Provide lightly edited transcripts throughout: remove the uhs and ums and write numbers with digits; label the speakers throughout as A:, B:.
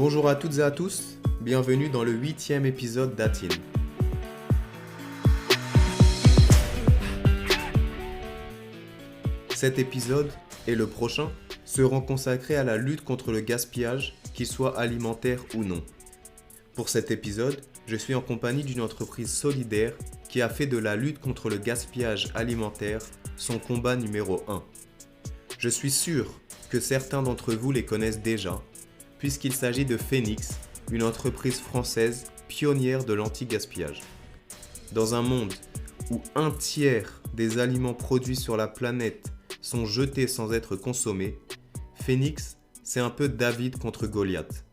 A: Bonjour à toutes et à tous, bienvenue dans le 8e épisode d'Atin. Cet épisode et le prochain seront consacrés à la lutte contre le gaspillage, qu'il soit alimentaire ou non. Pour cet épisode, je suis en compagnie d'une entreprise solidaire qui a fait de la lutte contre le gaspillage alimentaire son combat numéro 1. Je suis sûr que certains d'entre vous les connaissent déjà, puisqu'il s'agit de Phoenix, une entreprise française pionnière de l'anti-gaspillage. Dans un monde où un tiers des aliments produits sur la planète sont jetés sans être consommés, Phoenix, c'est un peu David contre Goliath.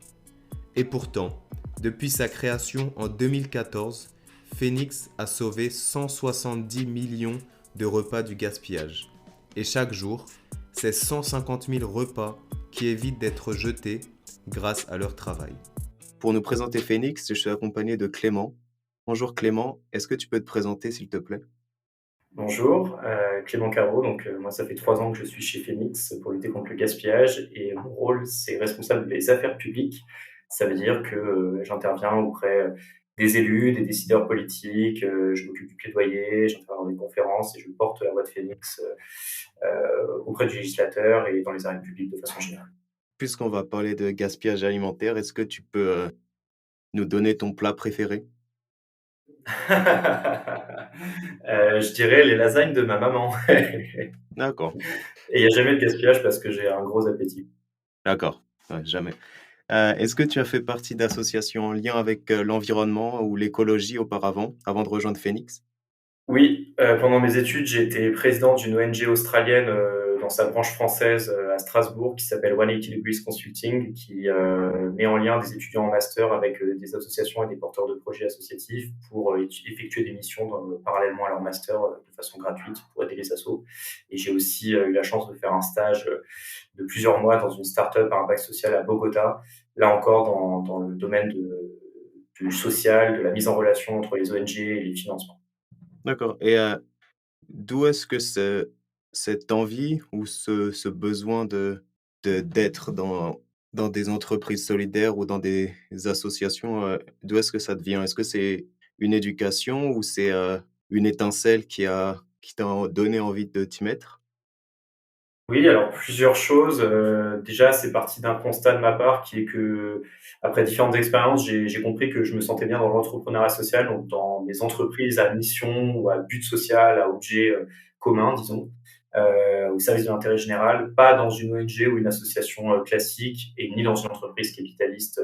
A: Et pourtant, depuis sa création en 2014, Phoenix a sauvé 170 millions de repas du gaspillage. Et chaque jour, c'est 150 000 repas qui évitent d'être jetés grâce à leur travail. Pour nous présenter Phoenix, je suis accompagné de Clément. Bonjour Clément, est-ce que tu peux te présenter s'il te plaît ?
B: Bonjour, Clément Carreau. Moi, ça fait 3 ans que je suis chez Phoenix pour lutter contre le gaspillage et mon rôle, c'est responsable des affaires publiques. Ça veut dire que j'interviens auprès des élus, des décideurs politiques, je m'occupe du plaidoyer, j'interviens dans des conférences et je porte la voix de Phoenix auprès du législateur et dans les arènes publiques de façon générale.
A: Puisqu'on va parler de gaspillage alimentaire, est-ce que tu peux nous donner ton plat préféré ?
B: Je dirais les lasagnes de ma maman.
A: D'accord,
B: Et il n'y a jamais de gaspillage parce que j'ai un gros appétit.
A: d'accord, ouais, jamais. Est-ce que tu as fait partie d'associations en lien avec l'environnement ou l'écologie auparavant, avant de rejoindre Phoenix ?
B: Oui, pendant mes études, j'ai été président d'une ONG australienne dans sa branche française à Strasbourg qui s'appelle 180 Degrees Consulting, qui met en lien des étudiants en master avec des associations et des porteurs de projets associatifs pour effectuer des missions parallèlement à leur master de façon gratuite pour aider les assos. Et j'ai aussi eu la chance de faire un stage de plusieurs mois dans une start-up à impact social à Bogota, là encore dans le domaine du social, de la mise en relation entre les ONG et les financements.
A: D'accord. Et d'où est-ce que cette envie ou ce besoin d'être dans des entreprises solidaires ou dans des associations, d'où est-ce que ça te vient? Est-ce que c'est une éducation ou c'est une étincelle qui t'a donné envie de t'y mettre?
B: Oui, alors plusieurs choses. Déjà, c'est parti d'un constat de ma part qui est que, après différentes expériences, j'ai compris que je me sentais bien dans l'entrepreneuriat social, donc dans des entreprises à mission ou à but social, à objet commun, disons, au service de l'intérêt général, pas dans une ONG ou une association classique, et ni dans une entreprise capitaliste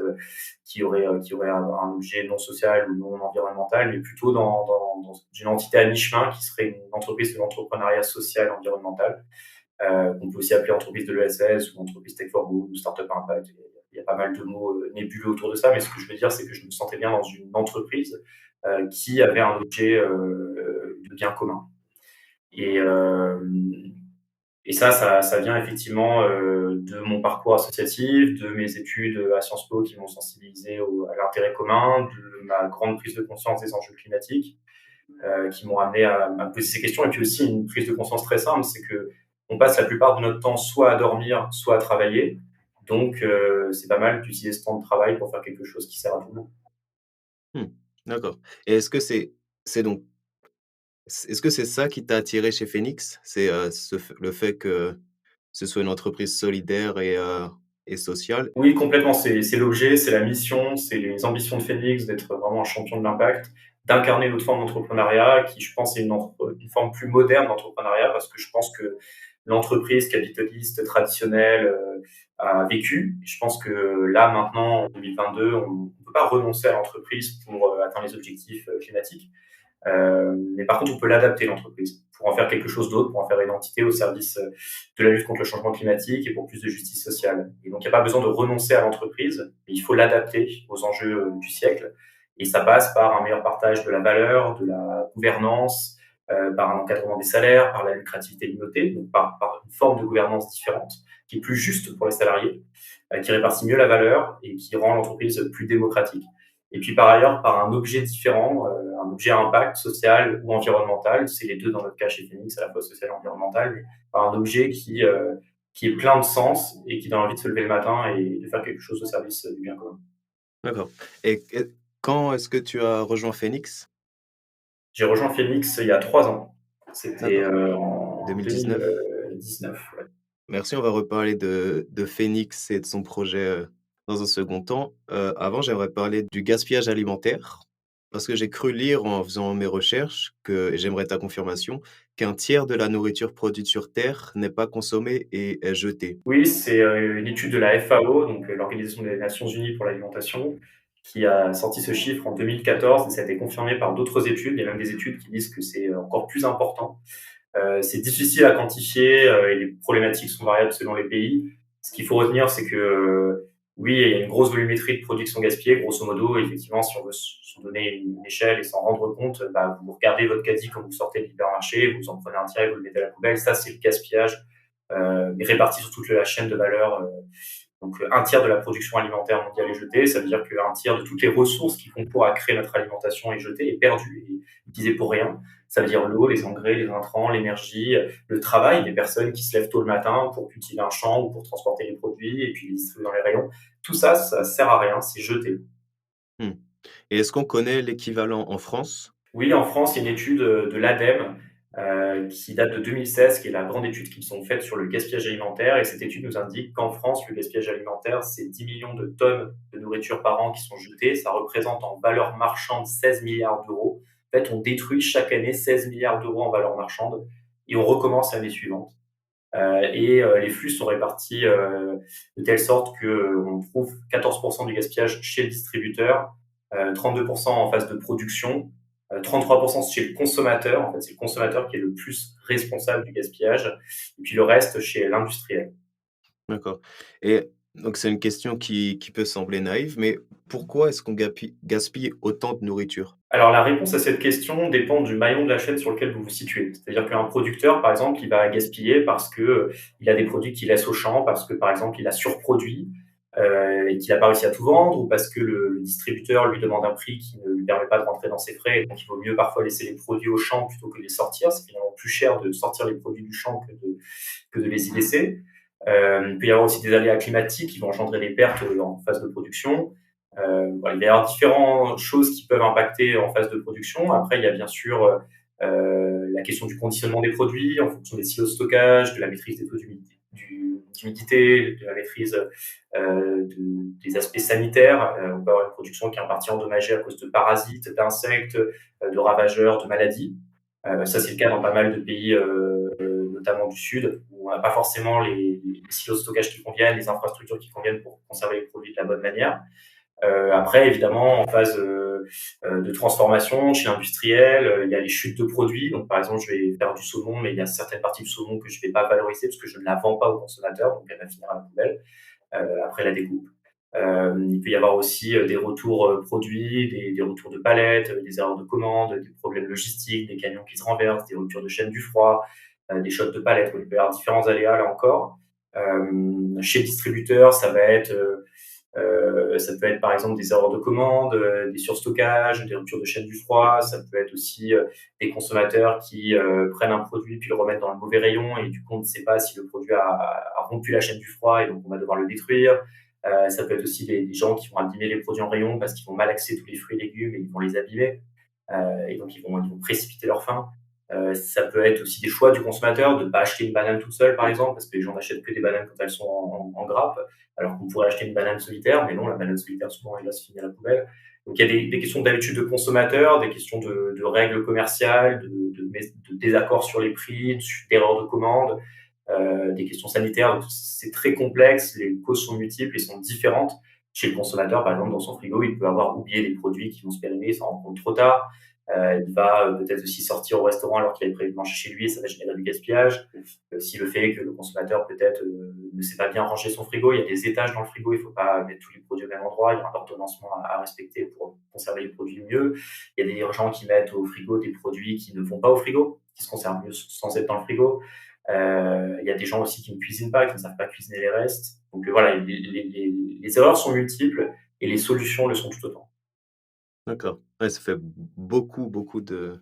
B: qui aurait un objet non social ou non environnemental, mais plutôt dans une entité à mi-chemin qui serait une entreprise de l'entrepreneuriat social environnemental, qu'on peut aussi appeler entreprise de l'ESS ou entreprise Tech for Good ou Startup Impact. Il y a pas mal de mots nébuleux autour de ça, mais ce que je veux dire, c'est que je me sentais bien dans une entreprise qui avait un objet de bien commun. Et, euh, et ça vient effectivement de mon parcours associatif, de mes études à Sciences Po qui m'ont sensibilisé à l'intérêt commun, de ma grande prise de conscience des enjeux climatiques qui m'ont amené à me poser ces questions. Et puis aussi une prise de conscience très simple, c'est que on passe la plupart de notre temps soit à dormir, soit à travailler. Donc, c'est pas mal d'utiliser ce temps de travail pour faire quelque chose qui sert à tout le monde.
A: Mmh, d'accord. Et c'est donc est-ce que c'est ça qui t'a attiré chez Phoenix? C'est, le fait que ce soit une entreprise solidaire et sociale?
B: Oui, complètement. C'est l'objet, c'est la mission, c'est les ambitions de Phoenix d'être vraiment un champion de l'impact, d'incarner notre forme d'entrepreneuriat qui, je pense, est une forme plus moderne d'entrepreneuriat parce que je pense que l'entreprise capitaliste traditionnelle a vécu. Et je pense que là, maintenant, en 2022, on ne peut pas renoncer à l'entreprise pour atteindre les objectifs climatiques. Mais par contre, on peut l'adapter, l'entreprise, pour en faire quelque chose d'autre, pour en faire une entité au service de la lutte contre le changement climatique et pour plus de justice sociale. Et donc, il n'y a pas besoin de renoncer à l'entreprise, mais il faut l'adapter aux enjeux du siècle. Et ça passe par un meilleur partage de la valeur, de la gouvernance, par un encadrement des salaires, par la lucrativité limitée, donc par une forme de gouvernance différente, qui est plus juste pour les salariés, qui répartit mieux la valeur et qui rend l'entreprise plus démocratique. Et puis par ailleurs, par un objet différent, un objet à impact social ou environnemental, c'est les deux dans notre cas chez Phoenix, à la fois social et environnemental, mais par un objet qui est plein de sens et qui donne envie de se lever le matin et de faire quelque chose au service du bien commun.
A: D'accord. Et quand est-ce que tu as rejoint Phoenix?
B: J'ai rejoint Phoenix il y a 3 ans. C'était,
A: D'accord,
B: en
A: 2019.
B: 2019, ouais.
A: Merci, on va reparler de Phoenix et de son projet, dans un second temps. Avant, j'aimerais parler du gaspillage alimentaire, parce que j'ai cru lire en faisant mes recherches que et j'aimerais ta confirmation, qu'un tiers de la nourriture produite sur terre n'est pas consommée et est jetée.
B: Oui, c'est, une étude de la FAO, donc l'Organisation des Nations Unies pour l'alimentation, qui a sorti ce chiffre en 2014 et ça a été confirmé par d'autres études. Il y a même des études qui disent que c'est encore plus important. C'est difficile à quantifier et les problématiques sont variables selon les pays. Ce qu'il faut retenir, c'est que oui, il y a une grosse volumétrie de production gaspillée, grosso modo. Effectivement, si on veut se donner une échelle et s'en rendre compte, bah, vous regardez votre caddie quand vous sortez de l'hypermarché, vous en prenez un tiers et vous le mettez à la poubelle. Ça, c'est le gaspillage réparti sur toute la chaîne de valeur. Donc, un tiers de la production alimentaire mondiale est jeté. Ça veut dire qu'un tiers de toutes les ressources qui concourent à créer notre alimentation est jeté, est perdu, est utilisé pour rien. Ça veut dire l'eau, les engrais, les intrants, l'énergie, le travail des personnes qui se lèvent tôt le matin pour cultiver un champ ou pour transporter les produits et puis les distribuer dans les rayons. Tout ça, ça sert à rien, c'est jeté.
A: Mmh. Et est-ce qu'on connaît l'équivalent en France?
B: Oui, en France, il y a une étude de l'ADEME qui date de 2016, qui est la grande étude qu'ils ont faite sur le gaspillage alimentaire. Et cette étude nous indique qu'en France, le gaspillage alimentaire, c'est 10 millions de tonnes de nourriture par an qui sont jetées. Ça représente en valeur marchande 16 milliards d'euros. En fait, on détruit chaque année 16 milliards d'euros en valeur marchande et on recommence l'année suivante. Les flux sont répartis de telle sorte qu'on trouve 14% du gaspillage chez le distributeur, 32% en phase de production, 33% chez le consommateur. En fait, c'est le consommateur qui est le plus responsable du gaspillage, et puis le reste chez l'industriel.
A: D'accord. Et donc c'est une question qui peut sembler naïve, mais pourquoi est-ce qu'on gaspille autant de nourriture?
B: Alors la réponse à cette question dépend du maillon de la chaîne sur lequel vous vous situez. C'est-à-dire qu'un producteur, par exemple, il va gaspiller parce que il a des produits qu'il laisse au champ, parce que par exemple il a surproduit et qu'il n'a pas réussi à tout vendre, ou parce que le distributeur lui demande un prix qui ne lui permet pas de rentrer dans ses frais, et donc il vaut mieux parfois laisser les produits au champ plutôt que de les sortir. C'est finalement plus cher de sortir les produits du champ que de les y laisser. Il peut y avoir aussi des aléas climatiques qui vont engendrer des pertes en phase de production. Voilà, il va y avoir différentes choses qui peuvent impacter en phase de production. Après, il y a bien sûr la question du conditionnement des produits en fonction des silos de stockage, de la maîtrise des taux d'humidité, de la maîtrise des aspects sanitaires. On peut avoir une production qui est en partie endommagée à cause de parasites, d'insectes, de ravageurs, de maladies. Ça, c'est le cas dans pas mal de pays, notamment du Sud, où on n'a pas forcément les silos de stockage qui conviennent, les infrastructures qui conviennent pour conserver les produits de la bonne manière. Après, évidemment, en phase de transformation chez l'industriel, il y a les chutes de produits. Donc, par exemple, je vais faire du saumon, mais il y a certaines parties du saumon que je ne vais pas valoriser parce que je ne la vends pas au consommateur, donc elle va finir à la poubelle après la découpe. Il peut y avoir aussi des retours produits, des retours de palettes, des erreurs de commande, des problèmes logistiques, des camions qui se renversent, des ruptures de chaîne du froid, des chocs de palettes. Il peut y avoir différents aléas là encore. Chez le distributeur, ça peut être par exemple des erreurs de commande, des surstockages, des ruptures de chaîne du froid. Ça peut être aussi des consommateurs qui prennent un produit puis le remettent dans le mauvais rayon et du coup on ne sait pas si le produit a rompu la chaîne du froid et donc on va devoir le détruire. Ça peut être aussi des gens qui vont abîmer les produits en rayon parce qu'ils vont malaxer tous les fruits et légumes et ils vont les abîmer. Et donc ils vont précipiter leur fin. Ça peut être aussi des choix du consommateur de ne pas acheter une banane toute seule, par exemple, parce que les gens n'achètent que des bananes quand elles sont en grappe, alors qu'on pourrait acheter une banane solitaire, mais non, la banane solitaire, souvent, elle va se finir à la poubelle. Donc, il y a des questions d'habitude de consommateur, des questions de règles commerciales, de désaccords sur les prix, d'erreurs de commande, des questions sanitaires. Donc, c'est très complexe, les causes sont multiples et sont différentes. Chez le consommateur, par exemple, dans son frigo, il peut avoir oublié des produits qui vont se périmer, il s'en rend compte trop tard. Il va peut-être aussi sortir au restaurant alors qu'il avait prévu de manger chez lui et ça va générer du gaspillage. Si le fait que le consommateur peut-être ne sait pas bien ranger son frigo, il y a des étages dans le frigo, il ne faut pas mettre tous les produits au même endroit, il y a un ordonnancement à respecter pour conserver les produits mieux. Il y a des gens qui mettent au frigo des produits qui ne vont pas au frigo, qui se conservent mieux sans être dans le frigo. Il y a des gens aussi qui ne cuisinent pas, qui ne savent pas cuisiner les restes. Donc voilà, les erreurs sont multiples et les solutions le sont tout autant.
A: D'accord. Ouais, ça fait beaucoup de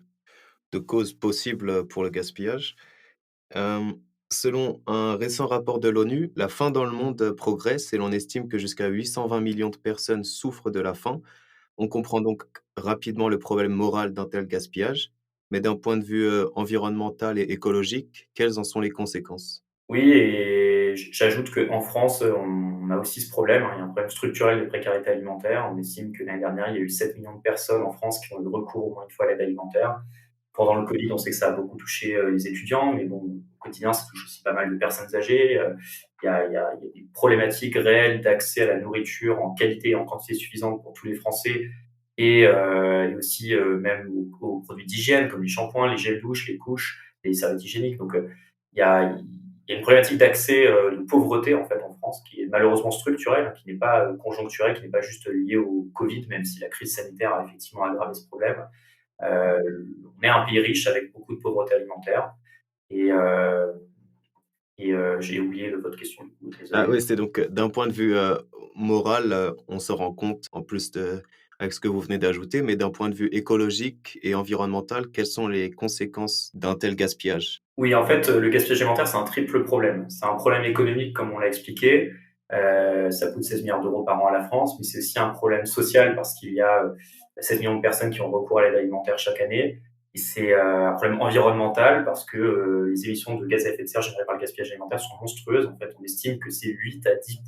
A: causes possibles, pour le gaspillage. Hem, Selon un récent rapport de l'ONU, la faim dans le monde progresse et l'on estime que jusqu'à 820 millions de personnes souffrent de la faim. On comprend donc rapidement le problème moral d'un tel gaspillage, mais d'un point de vue environnemental et écologique, quelles en sont les conséquences?
B: Oui et j'ajoute qu'en France, on a aussi ce problème, hein. Il y a un problème structurel de précarité alimentaire. On estime que l'année dernière, il y a eu 7 millions de personnes en France qui ont eu recours au moins une fois à l'aide alimentaire. Pendant le Covid, on sait que ça a beaucoup touché, les étudiants, mais bon, au quotidien, ça touche aussi pas mal de personnes âgées. Il y a des problématiques réelles d'accès à la nourriture en qualité et en quantité suffisante pour tous les Français et aussi, même aux produits d'hygiène comme les shampoings, les gels douche, les couches, les serviettes hygiéniques. Donc, il y a une problématique d'accès, de pauvreté, en fait, en France, qui est malheureusement structurelle, qui n'est pas, conjoncturelle, qui n'est pas juste liée au Covid, même si la crise sanitaire a effectivement aggravé ce problème. On est un pays riche avec beaucoup de pauvreté alimentaire et heu j'ai oublié votre question, du coup,
A: Ah
B: désolé.
A: oui, c'est donc, d'un point de vue, moral, on se rend compte, en plus de avec ce que vous venez d'ajouter, mais d'un point de vue écologique et environnemental, quelles sont les conséquences d'un tel gaspillage?
B: Oui, en fait, le gaspillage alimentaire, c'est un triple problème. C'est un problème économique, comme on l'a expliqué, ça coûte 16 milliards d'euros par an à la France, mais c'est aussi un problème social parce qu'il y a, 7 millions de personnes qui ont recours à l'aide alimentaire chaque année et c'est, un problème environnemental parce que, les émissions de gaz à effet de serre générées par le gaspillage alimentaire sont monstrueuses. En fait, on estime que c'est 8 à 10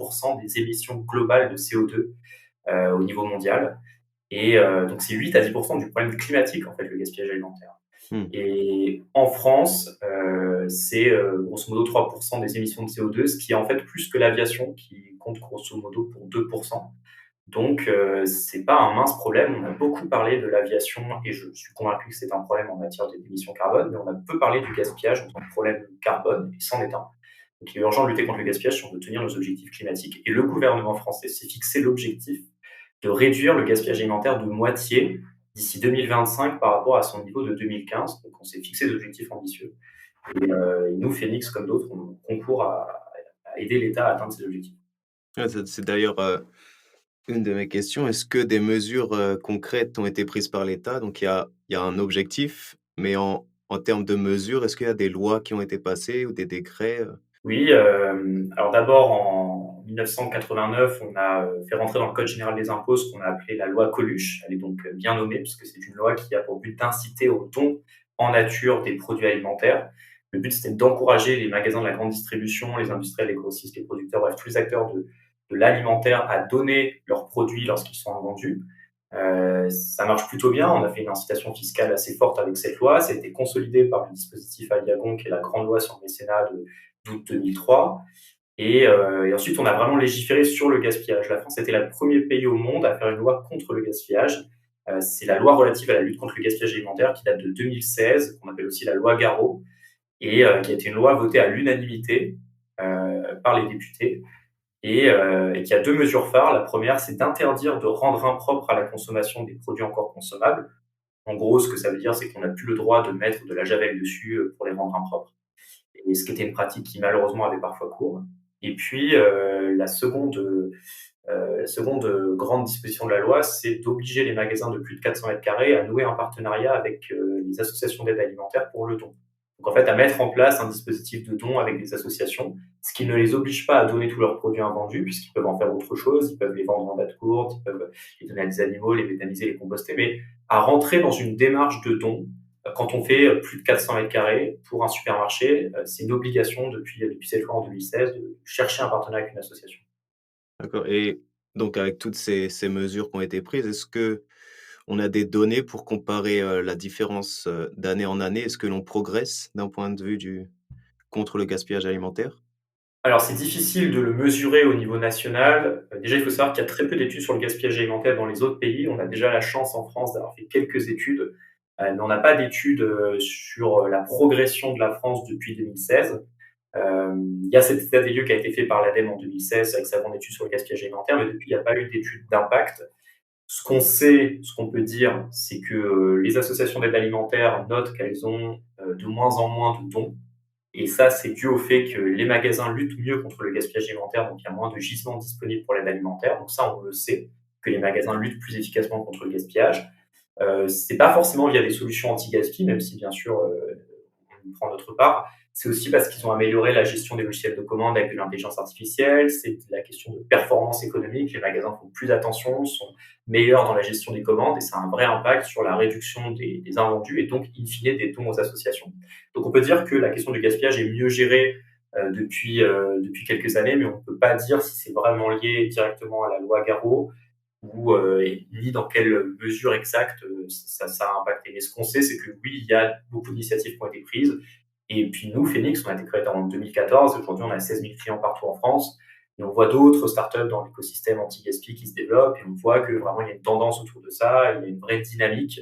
B: des émissions globales de CO2, au niveau mondial donc c'est 8 à 10 du problème climatique, en fait, le gaspillage alimentaire.
A: Mmh.
B: Et en France, c'est, grosso modo 3 des émissions de CO2, ce qui est en fait plus que l'aviation qui compte grosso modo pour 2. Donc c'est pas un mince problème. On a beaucoup parlé de l'aviation et je suis convaincu que c'est un problème en matière d'émissions carbone, mais on a peu parlé du gaspillage en tant que problème carbone et c'en est un. Donc il est urgent de lutter contre le gaspillage si on veut tenir nos objectifs climatiques et le gouvernement français s'est fixé l'objectif de réduire le gaspillage alimentaire de moitié d'ici 2025 par rapport à son niveau de 2015. Donc on s'est fixé des objectifs ambitieux. Et nous, Phoenix, comme d'autres, on concourt à aider l'État à atteindre ces objectifs.
A: Ouais, c'est d'ailleurs, une de mes questions. Est-ce que des mesures, concrètes ont été prises par l'État? Donc il y a un objectif, mais en termes de mesures, est-ce qu'il y a des lois qui ont été passées ou des décrets,
B: Oui, alors d'abord en 1989, on a fait rentrer dans le code général des impôts ce qu'on a appelé la loi Coluche. Elle est donc bien nommée puisque c'est une loi qui a pour but d'inciter au don en nature des produits alimentaires. Le but, c'était d'encourager les magasins de la grande distribution, les industriels, les grossistes, les producteurs, bref, tous les acteurs de l'alimentaire à donner leurs produits lorsqu'ils sont vendus. Ça marche plutôt bien. On a fait une incitation fiscale assez forte avec cette loi. Ça a été consolidé par le dispositif Aliagon, qui est la grande loi sur le mécénat d'août 2003. Et ensuite, on a vraiment légiféré sur le gaspillage. La France était le premier pays au monde à faire une loi contre le gaspillage. C'est la loi relative à la lutte contre le gaspillage alimentaire qui date de 2016, qu'on appelle aussi la loi Garot, et qui a été une loi votée à l'unanimité par les députés et qui a deux mesures phares. La première, c'est d'interdire de rendre impropre à la consommation des produits encore consommables. En gros, ce que ça veut dire, c'est qu'on n'a plus le droit de mettre de la javel dessus pour les rendre impropres. Et ce qui était une pratique qui malheureusement avait parfois cours. Et puis la seconde grande disposition de la loi, c'est d'obliger les magasins de plus de 400 mètres carrés à nouer un partenariat avec les associations d'aide alimentaire pour le don. Donc en fait, à mettre en place un dispositif de don avec des associations, ce qui ne les oblige pas à donner tous leurs produits invendus, puisqu'ils peuvent en faire autre chose, ils peuvent les vendre en date courte, ils peuvent les donner à des animaux, les méthaniser, les composter, mais à rentrer dans une démarche de don quand on fait plus de 400 mètres carrés pour un supermarché. C'est une obligation depuis cette loi en 2016 de chercher un partenariat avec une association.
A: d'accord, et donc avec toutes ces mesures qui ont été prises, est-ce que on a des données pour comparer, la différence, d'année en année? Est-ce que l'on progresse d'un point de vue du contre le gaspillage alimentaire?
B: Alors, c'est difficile de le mesurer au niveau national. Déjà, il faut savoir qu'il y a très peu d'études sur le gaspillage alimentaire dans les autres pays. On a déjà la chance en France d'avoir fait quelques études, mais on n'a pas d'études, sur, la progression de la France depuis 2016. Il y a cet état des lieux qui a été fait par l'ADEME en 2016 avec sa grande étude sur le gaspillage alimentaire, mais depuis, il n'y a pas eu d'études d'impact. Ce qu'on sait, ce qu'on peut dire, c'est que, les associations d'aide alimentaire notent qu'elles ont, de moins en moins de dons. Et ça, c'est dû au fait que les magasins luttent mieux contre le gaspillage alimentaire, donc il y a moins de gisements disponibles pour l'aide alimentaire. Donc ça, on le sait, que les magasins luttent plus efficacement contre le gaspillage. C'est pas forcément via des solutions anti-gaspi, même si bien sûr, on prend notre part. C'est aussi parce qu'ils ont amélioré la gestion des logiciels de commande avec de l'intelligence artificielle. C'est la question de performance économique. Les magasins font plus attention, sont meilleurs dans la gestion des commandes et ça a un vrai impact sur la réduction des invendus et donc, in fine, des dons aux associations. Donc, on peut dire que la question du gaspillage est mieux gérée depuis quelques années, mais on ne peut pas dire si c'est vraiment lié directement à la loi Garot ou ni dans quelle mesure exacte ça a impacté. Mais ce qu'on sait, c'est que oui, il y a beaucoup d'initiatives qui ont été prises. Et puis nous, Phoenix, on a été créé en 2014. Aujourd'hui, on a 16 000 clients partout en France. Et on voit d'autres startups dans l'écosystème anti-gaspi qui se développent. Et on voit que vraiment, il y a une tendance autour de ça. Il y a une vraie dynamique.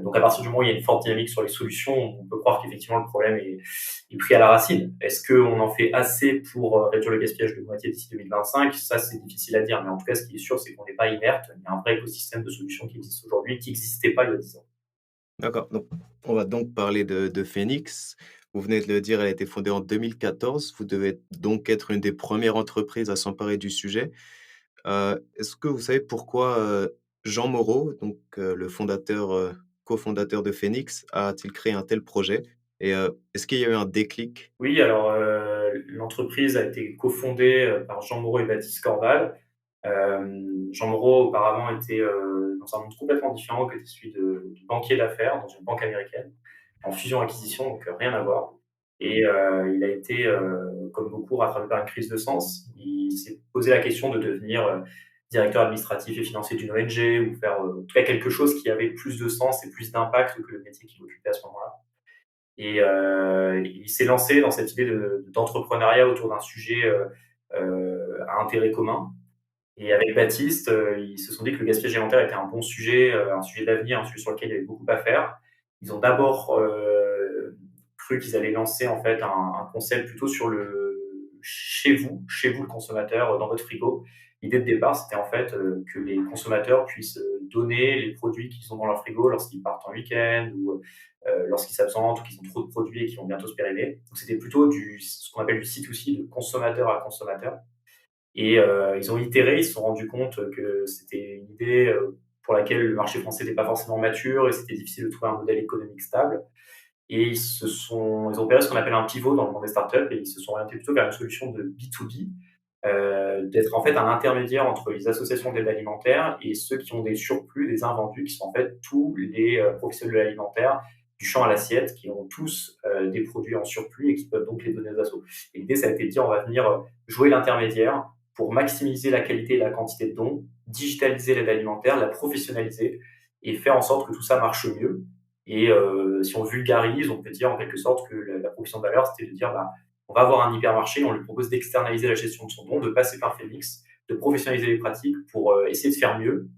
B: Donc, à partir du moment où il y a une forte dynamique sur les solutions, on peut croire qu'effectivement, le problème est pris à la racine. Est-ce qu'on en fait assez pour réduire le gaspillage de moitié d'ici 2025? Ça, c'est difficile à dire. Mais en tout cas, ce qui est sûr, c'est qu'on n'est pas inerte. Il y a un vrai écosystème de solutions qui existe aujourd'hui qui n'existait pas il y a 10 ans.
A: D'accord, donc on va donc parler de Phoenix. Vous venez de le dire, elle a été fondée en 2014. Vous devez donc être une des premières entreprises à s'emparer du sujet. Est-ce que vous savez pourquoi, Jean Moreau, donc le fondateur, cofondateur de Phoenix, a-t-il créé un tel projet? Et est-ce qu'il y a eu un déclic?
B: Oui, alors l'entreprise a été cofondée par Jean Moreau et Baptiste Corval. Jean Moreau, auparavant, était dans un monde complètement différent que était celui de banquier d'affaires dans une banque américaine, en fusion-acquisition, donc rien à voir. Et il a été, comme beaucoup, rattrapé par une crise de sens. Il s'est posé la question de devenir directeur administratif et financier d'une ONG ou faire en tout cas quelque chose qui avait plus de sens et plus d'impact que le métier qu'il occupait à ce moment-là. Et il s'est lancé dans cette idée d'entrepreneuriat autour d'un sujet à intérêt commun. Et avec Baptiste, ils se sont dit que le gaspillage alimentaire était un bon sujet, un sujet d'avenir, un sujet sur lequel il y avait beaucoup à faire. Ils ont d'abord cru qu'ils allaient lancer en fait un concept plutôt sur le chez vous le consommateur, dans votre frigo. L'idée de départ, c'était en fait que les consommateurs puissent donner les produits qu'ils ont dans leur frigo lorsqu'ils partent en week-end ou lorsqu'ils s'absentent ou qu'ils ont trop de produits et qu'ils vont bientôt se périmer. Donc c'était plutôt ce qu'on appelle du C2C, de consommateur à consommateur. Et ils ont itéré, ils se sont rendus compte que c'était une idée pour laquelle le marché français n'était pas forcément mature et c'était difficile de trouver un modèle économique stable. Et ils ont opéré ce qu'on appelle un pivot dans le monde des startups et ils se sont orientés plutôt vers une solution de B2B, d'être en fait un intermédiaire entre les associations d'aide alimentaire et ceux qui ont des surplus, des invendus, qui sont en fait tous les professionnels de l'alimentaire, du champ à l'assiette, qui ont tous des produits en surplus et qui peuvent donc les donner aux assos. Et l'idée, ça a été de dire, on va venir jouer l'intermédiaire pour maximiser la qualité et la quantité de dons, digitaliser l'aide alimentaire, la professionnaliser et faire en sorte que tout ça marche mieux. Et si on vulgarise, on peut dire en quelque sorte que la proposition de valeur, c'était de dire, on va avoir un hypermarché, on lui propose d'externaliser la gestion de son don, de passer par Phoenix, de professionnaliser les pratiques pour essayer de faire mieux.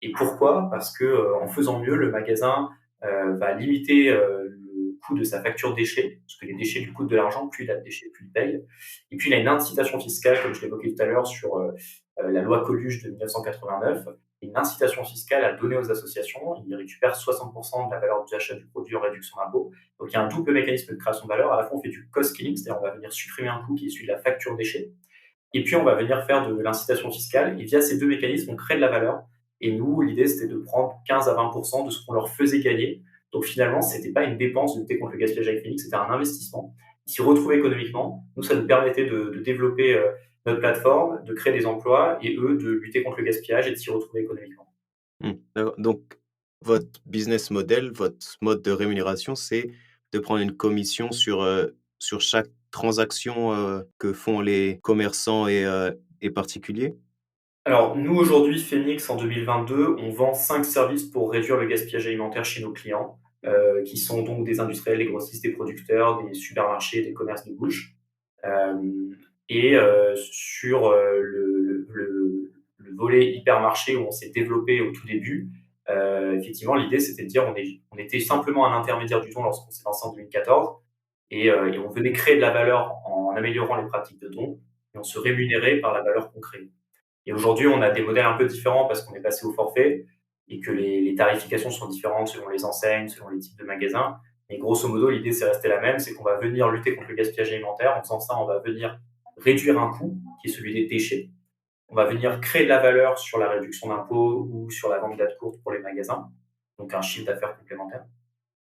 B: Et pourquoi? Parce que en faisant mieux, le magasin va limiter le coût de sa facture déchets, parce que les déchets lui coûtent de l'argent, plus il a de déchets, plus il paye. Et puis il a une incitation fiscale, comme je l'évoquais tout à l'heure, sur la loi Coluche de 1989, une incitation fiscale à donner aux associations. Il récupère 60% de la valeur d'achat du produit en réduction d'impôt. Donc il y a un double mécanisme de création de valeur. À la fois, on fait du cost killing, c'est-à-dire on va venir supprimer un coût qui est celui de la facture déchets. Et puis on va venir faire de l'incitation fiscale. Et via ces deux mécanismes, on crée de la valeur. Et nous, l'idée, c'était de prendre 15 à 20% de ce qu'on leur faisait gagner. Donc finalement, ce n'était pas une dépense de lutter contre le gaspillage avec Phoenix, c'était un investissement. Ils s'y retrouvaient économiquement. Nous, ça nous permettait de développer notre plateforme, de créer des emplois et eux de lutter contre le gaspillage et de s'y retrouver économiquement.
A: D'accord, donc votre business model, votre mode de rémunération, c'est de prendre une commission sur chaque transaction, que font les commerçants et particuliers?
B: Alors nous, aujourd'hui, Phoenix, en 2022, on vend 5 services pour réduire le gaspillage alimentaire chez nos clients, qui sont donc des industriels, des grossistes, des producteurs, des supermarchés, des commerces de bouche. Et sur le volet hypermarché où on s'est développé au tout début, effectivement, l'idée, c'était de dire on était simplement un intermédiaire du don lorsqu'on s'est lancé en 2014 et on venait créer de la valeur en améliorant les pratiques de don et on se rémunérait par la valeur qu'on crée. Et aujourd'hui, on a des modèles un peu différents parce qu'on est passé au forfait et que les tarifications sont différentes selon les enseignes, selon les types de magasins. Mais grosso modo, l'idée, c'est resté la même, c'est qu'on va venir lutter contre le gaspillage alimentaire. En faisant ça, on va venir réduire un coût qui est celui des déchets. On va venir créer de la valeur sur la réduction d'impôts ou sur la vente date courte pour les magasins, donc un chiffre d'affaires complémentaire.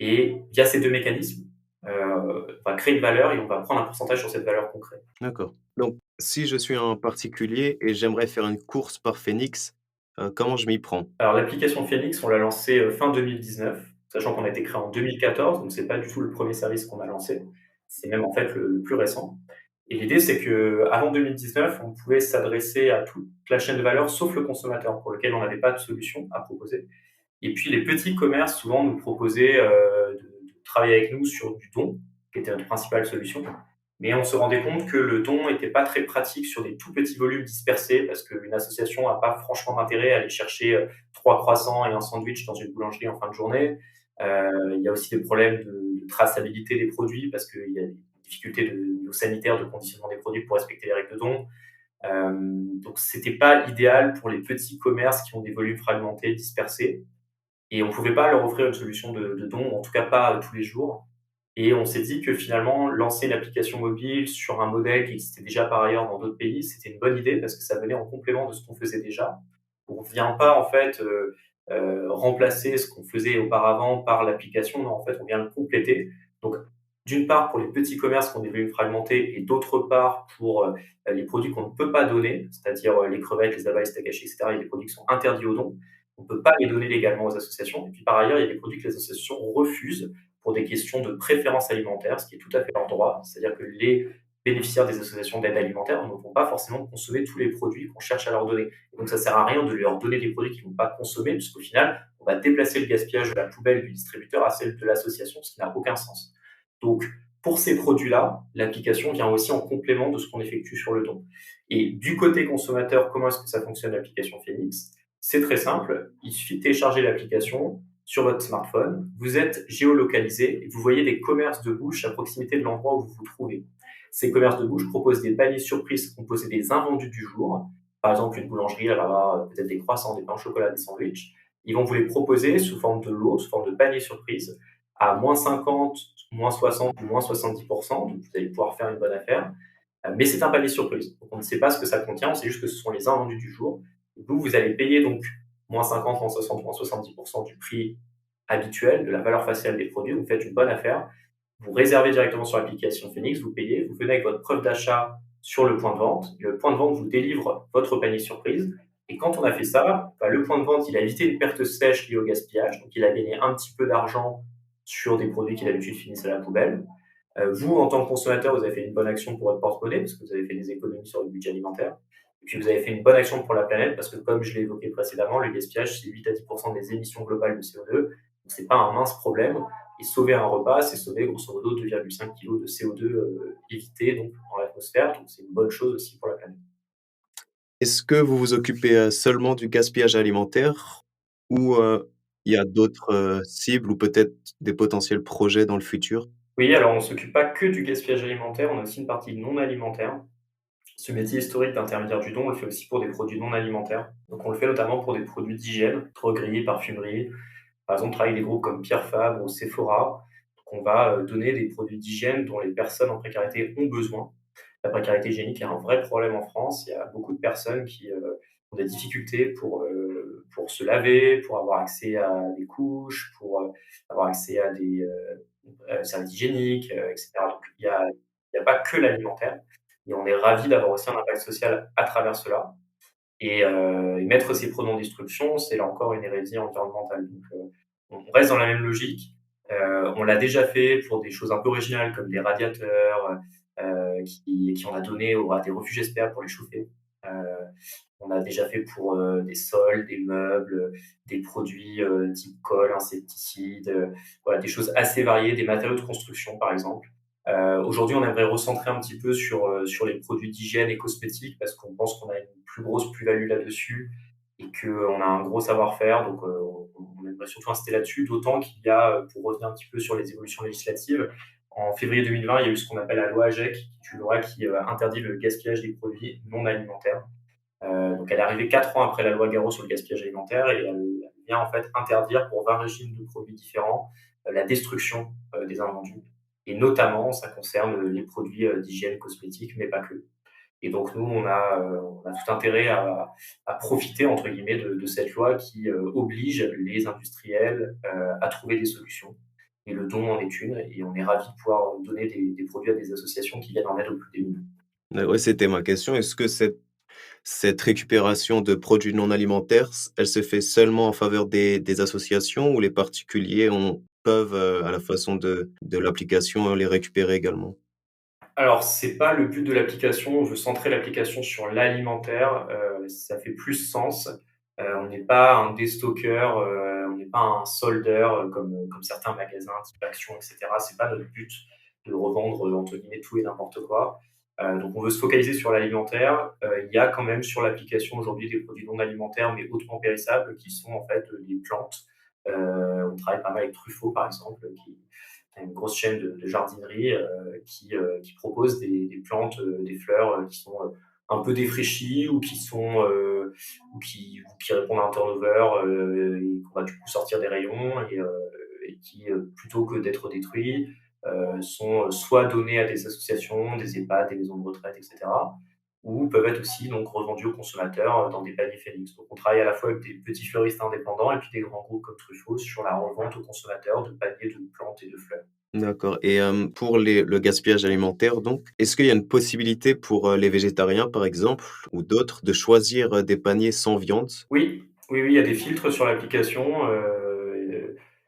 B: Et via ces deux mécanismes, on va créer une valeur et on va prendre un pourcentage sur cette valeur qu'on crée.
A: D'accord. Donc, si je suis un particulier et j'aimerais faire une course par Phoenix, comment je m'y prends?
B: Alors l'application Phoenix, on l'a lancée, fin 2019, sachant qu'on a été créé en 2014, donc c'est pas du tout le premier service qu'on a lancé. C'est même en fait le plus récent et l'idée, c'est qu'avant 2019, on pouvait s'adresser à toute la chaîne de valeur, sauf le consommateur, pour lequel on n'avait pas de solution à proposer. Et puis les petits commerces souvent nous proposaient, de travailler avec nous sur du don, qui était notre principale solution. Mais on se rendait compte que le don était pas très pratique sur des tout petits volumes dispersés, parce qu'une association a pas franchement d'intérêt à aller chercher, 3 croissants et un sandwich dans une boulangerie en fin de journée. Il y a aussi des problèmes de traçabilité des produits parce qu'il y a des difficultés de niveau sanitaire, de conditionnement des produits pour respecter les règles de don. Donc c'était pas idéal pour les petits commerces qui ont des volumes fragmentés, dispersés. Et on ne pouvait pas leur offrir une solution de don, en tout cas pas tous les jours. Et on s'est dit que finalement, lancer une application mobile sur un modèle qui existait déjà par ailleurs dans d'autres pays, c'était une bonne idée parce que ça venait en complément de ce qu'on faisait déjà. On ne vient pas en fait remplacer ce qu'on faisait auparavant par l'application, non, en fait, on vient le compléter. Donc, d'une part pour les petits commerces qui ont des volumes fragmentés et d'autre part pour les produits qu'on ne peut pas donner, c'est-à-dire les crevettes, les abats, les steaks hachés, etc. Il y a des produits qui sont interdits au don. On ne peut pas les donner légalement aux associations. Et puis par ailleurs, il y a des produits que les associations refusent pour des questions de préférence alimentaire, ce qui est tout à fait leur droit. C'est-à-dire que les bénéficiaires des associations d'aide alimentaire ne vont pas forcément consommer tous les produits qu'on cherche à leur donner. Et donc ça ne sert à rien de leur donner des produits qu'ils ne vont pas consommer, puisqu'au final, on va déplacer le gaspillage de la poubelle du distributeur à celle de l'association, ce qui n'a aucun sens. Donc pour ces produits-là, l'application vient aussi en complément de ce qu'on effectue sur le don. Et du côté consommateur, comment est-ce que ça fonctionne l'application Phoenix? C'est très simple, il suffit de télécharger l'application sur votre smartphone, vous êtes géolocalisé et vous voyez des commerces de bouche à proximité de l'endroit où vous vous trouvez. Ces commerces de bouche proposent des paniers surprises composés des invendus du jour. Par exemple, une boulangerie, elle va avoir peut-être des croissants, des pains au chocolat, des sandwichs. Ils vont vous les proposer sous forme de lot, sous forme de panier surprise, à moins 50, moins 60 ou moins 70%. Donc vous allez pouvoir faire une bonne affaire. Mais c'est un panier surprise. Donc on ne sait pas ce que ça contient, on sait juste que ce sont les invendus du jour. Vous allez payer donc moins 50, moins 60, moins 70% du prix habituel, de la valeur faciale des produits. Vous faites une bonne affaire. Vous réservez directement sur l'application Phoenix, vous payez, vous venez avec votre preuve d'achat sur le point de vente. Le point de vente vous délivre votre panier surprise. Et quand on a fait ça, le point de vente, il a évité une perte sèche liée au gaspillage. Donc, il a gagné un petit peu d'argent sur des produits qui d'habitude finissent à la poubelle. Vous, en tant que consommateur, vous avez fait une bonne action pour votre porte-monnaie parce que vous avez fait des économies sur le budget alimentaire. Et puis, vous avez fait une bonne action pour la planète parce que, comme je l'ai évoqué précédemment, le gaspillage, c'est 8 à 10% des émissions globales de CO2. Donc, c'est pas un mince problème. Et sauver un repas, c'est sauver grosso modo 2,5 kg de CO2 évité donc, dans l'atmosphère. Donc, c'est une bonne chose aussi pour la planète.
A: Est-ce que vous vous occupez, seulement du gaspillage alimentaire ou, il y a d'autres, cibles ou peut-être des potentiels projets dans le futur?
B: Oui, alors on ne s'occupe pas que du gaspillage alimentaire, on a aussi une partie non alimentaire. Ce métier historique d'intermédiaire du don, on le fait aussi pour des produits non alimentaires. Donc on le fait notamment pour des produits d'hygiène, droguerie, parfumerie. Par exemple, on travaille avec des groupes comme Pierre Fabre ou Sephora. Donc on va donner des produits d'hygiène dont les personnes en précarité ont besoin. La précarité hygiénique est un vrai problème en France. Il y a beaucoup de personnes qui ont des difficultés pour se laver, pour avoir accès à des couches, pour avoir accès à des services hygiéniques, etc. Donc il y a pas que l'alimentaire. Et on est ravis d'avoir aussi un impact social à travers cela. Et mettre ces produits en destruction, c'est là encore une hérésie environnementale. Donc, on reste dans la même logique. On l'a déjà fait pour des choses un peu originales comme des radiateurs qui on a donné à des refuges SPA pour les chauffer. Euh, on a déjà fait pour des sols, des meubles, des produits type colle, insecticides, voilà, des choses assez variées, des matériaux de construction par exemple. Aujourd'hui, on aimerait recentrer un petit peu sur les produits d'hygiène et cosmétiques parce qu'on pense qu'on a une plus grosse plus-value là-dessus et qu'on a un gros savoir-faire. Donc, on aimerait surtout insister là-dessus, d'autant qu'il y a, pour revenir un petit peu sur les évolutions législatives, en février 2020, il y a eu ce qu'on appelle la loi AGEC, qui est une loi qui interdit le gaspillage des produits non alimentaires. Donc, elle est arrivée 4 ans après la loi Garot sur le gaspillage alimentaire et elle vient en fait interdire pour 20 régimes de produits différents la destruction des invendus. Et notamment, ça concerne les produits d'hygiène cosmétique, mais pas que. Et donc, nous, on a tout intérêt à profiter, entre guillemets, de cette loi qui oblige les industriels à trouver des solutions. et le don en est une et on est ravis de pouvoir donner des produits à des associations qui viennent en aide aux plus démunis.
A: Ouais, c'était ma question. Est-ce que cette récupération de produits non alimentaires, elle se fait seulement en faveur des associations ou les particuliers peuvent, à la façon de l'application, les récupérer également?
B: Alors, c'est pas le but de l'application. On veut centrer l'application sur l'alimentaire, ça fait plus sens. On n'est pas un déstockeur, on n'est pas un soldeur, comme certains magasins type Action et cetera. C'est pas notre but de revendre, entre guillemets «tout et n'importe quoi». Donc on veut se focaliser sur l'alimentaire. Il y a quand même sur l'application aujourd'hui des produits non alimentaires, mais hautement périssables qui sont en fait, des plantes. On travaille pas mal avec Truffaut, par exemple, qui une grosse chaîne de jardinerie qui propose des plantes, des fleurs qui sont un peu défraîchies ou qui sont ou qui répondent à un turnover et qu'on va du coup sortir des rayons et qui plutôt que d'être détruits sont soit donnés à des associations, des EHPAD, des maisons de retraite, etc. Ou peuvent être aussi donc revendus aux consommateurs dans des paniers Phoenix. Donc on travaille à la fois avec des petits fleuristes indépendants et puis des grands groupes comme Truffaut sur la revente aux consommateurs de paniers de plantes et de fleurs.
A: D'accord et pour le gaspillage alimentaire donc, est-ce qu'il y a une possibilité pour, les végétariens, par exemple, ou d'autres, de choisir, des paniers sans viande?
B: Oui, oui, oui, il y a des filtres sur l'application,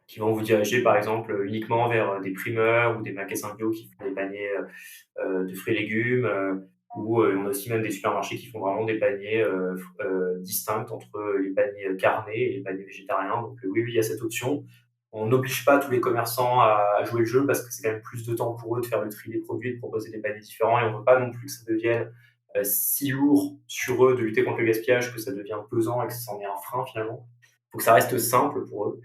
B: qui vont vous diriger, par exemple, uniquement vers, des primeurs ou des magasins bio qui font des paniers, de fruits et légumes, ou, on a aussi même des supermarchés qui font vraiment des paniers, distincts entre les paniers, carnés et les paniers végétariens. Donc, oui, oui, il y a cette option. On n'oblige pas tous les commerçants à jouer le jeu parce que c'est quand même plus de temps pour eux de faire le tri des produits et de proposer des paniers différents et on veut pas non plus que ça devienne, si lourd sur eux de lutter contre le gaspillage que ça devient pesant et que ça en est un frein finalement. Il faut que ça reste simple pour eux,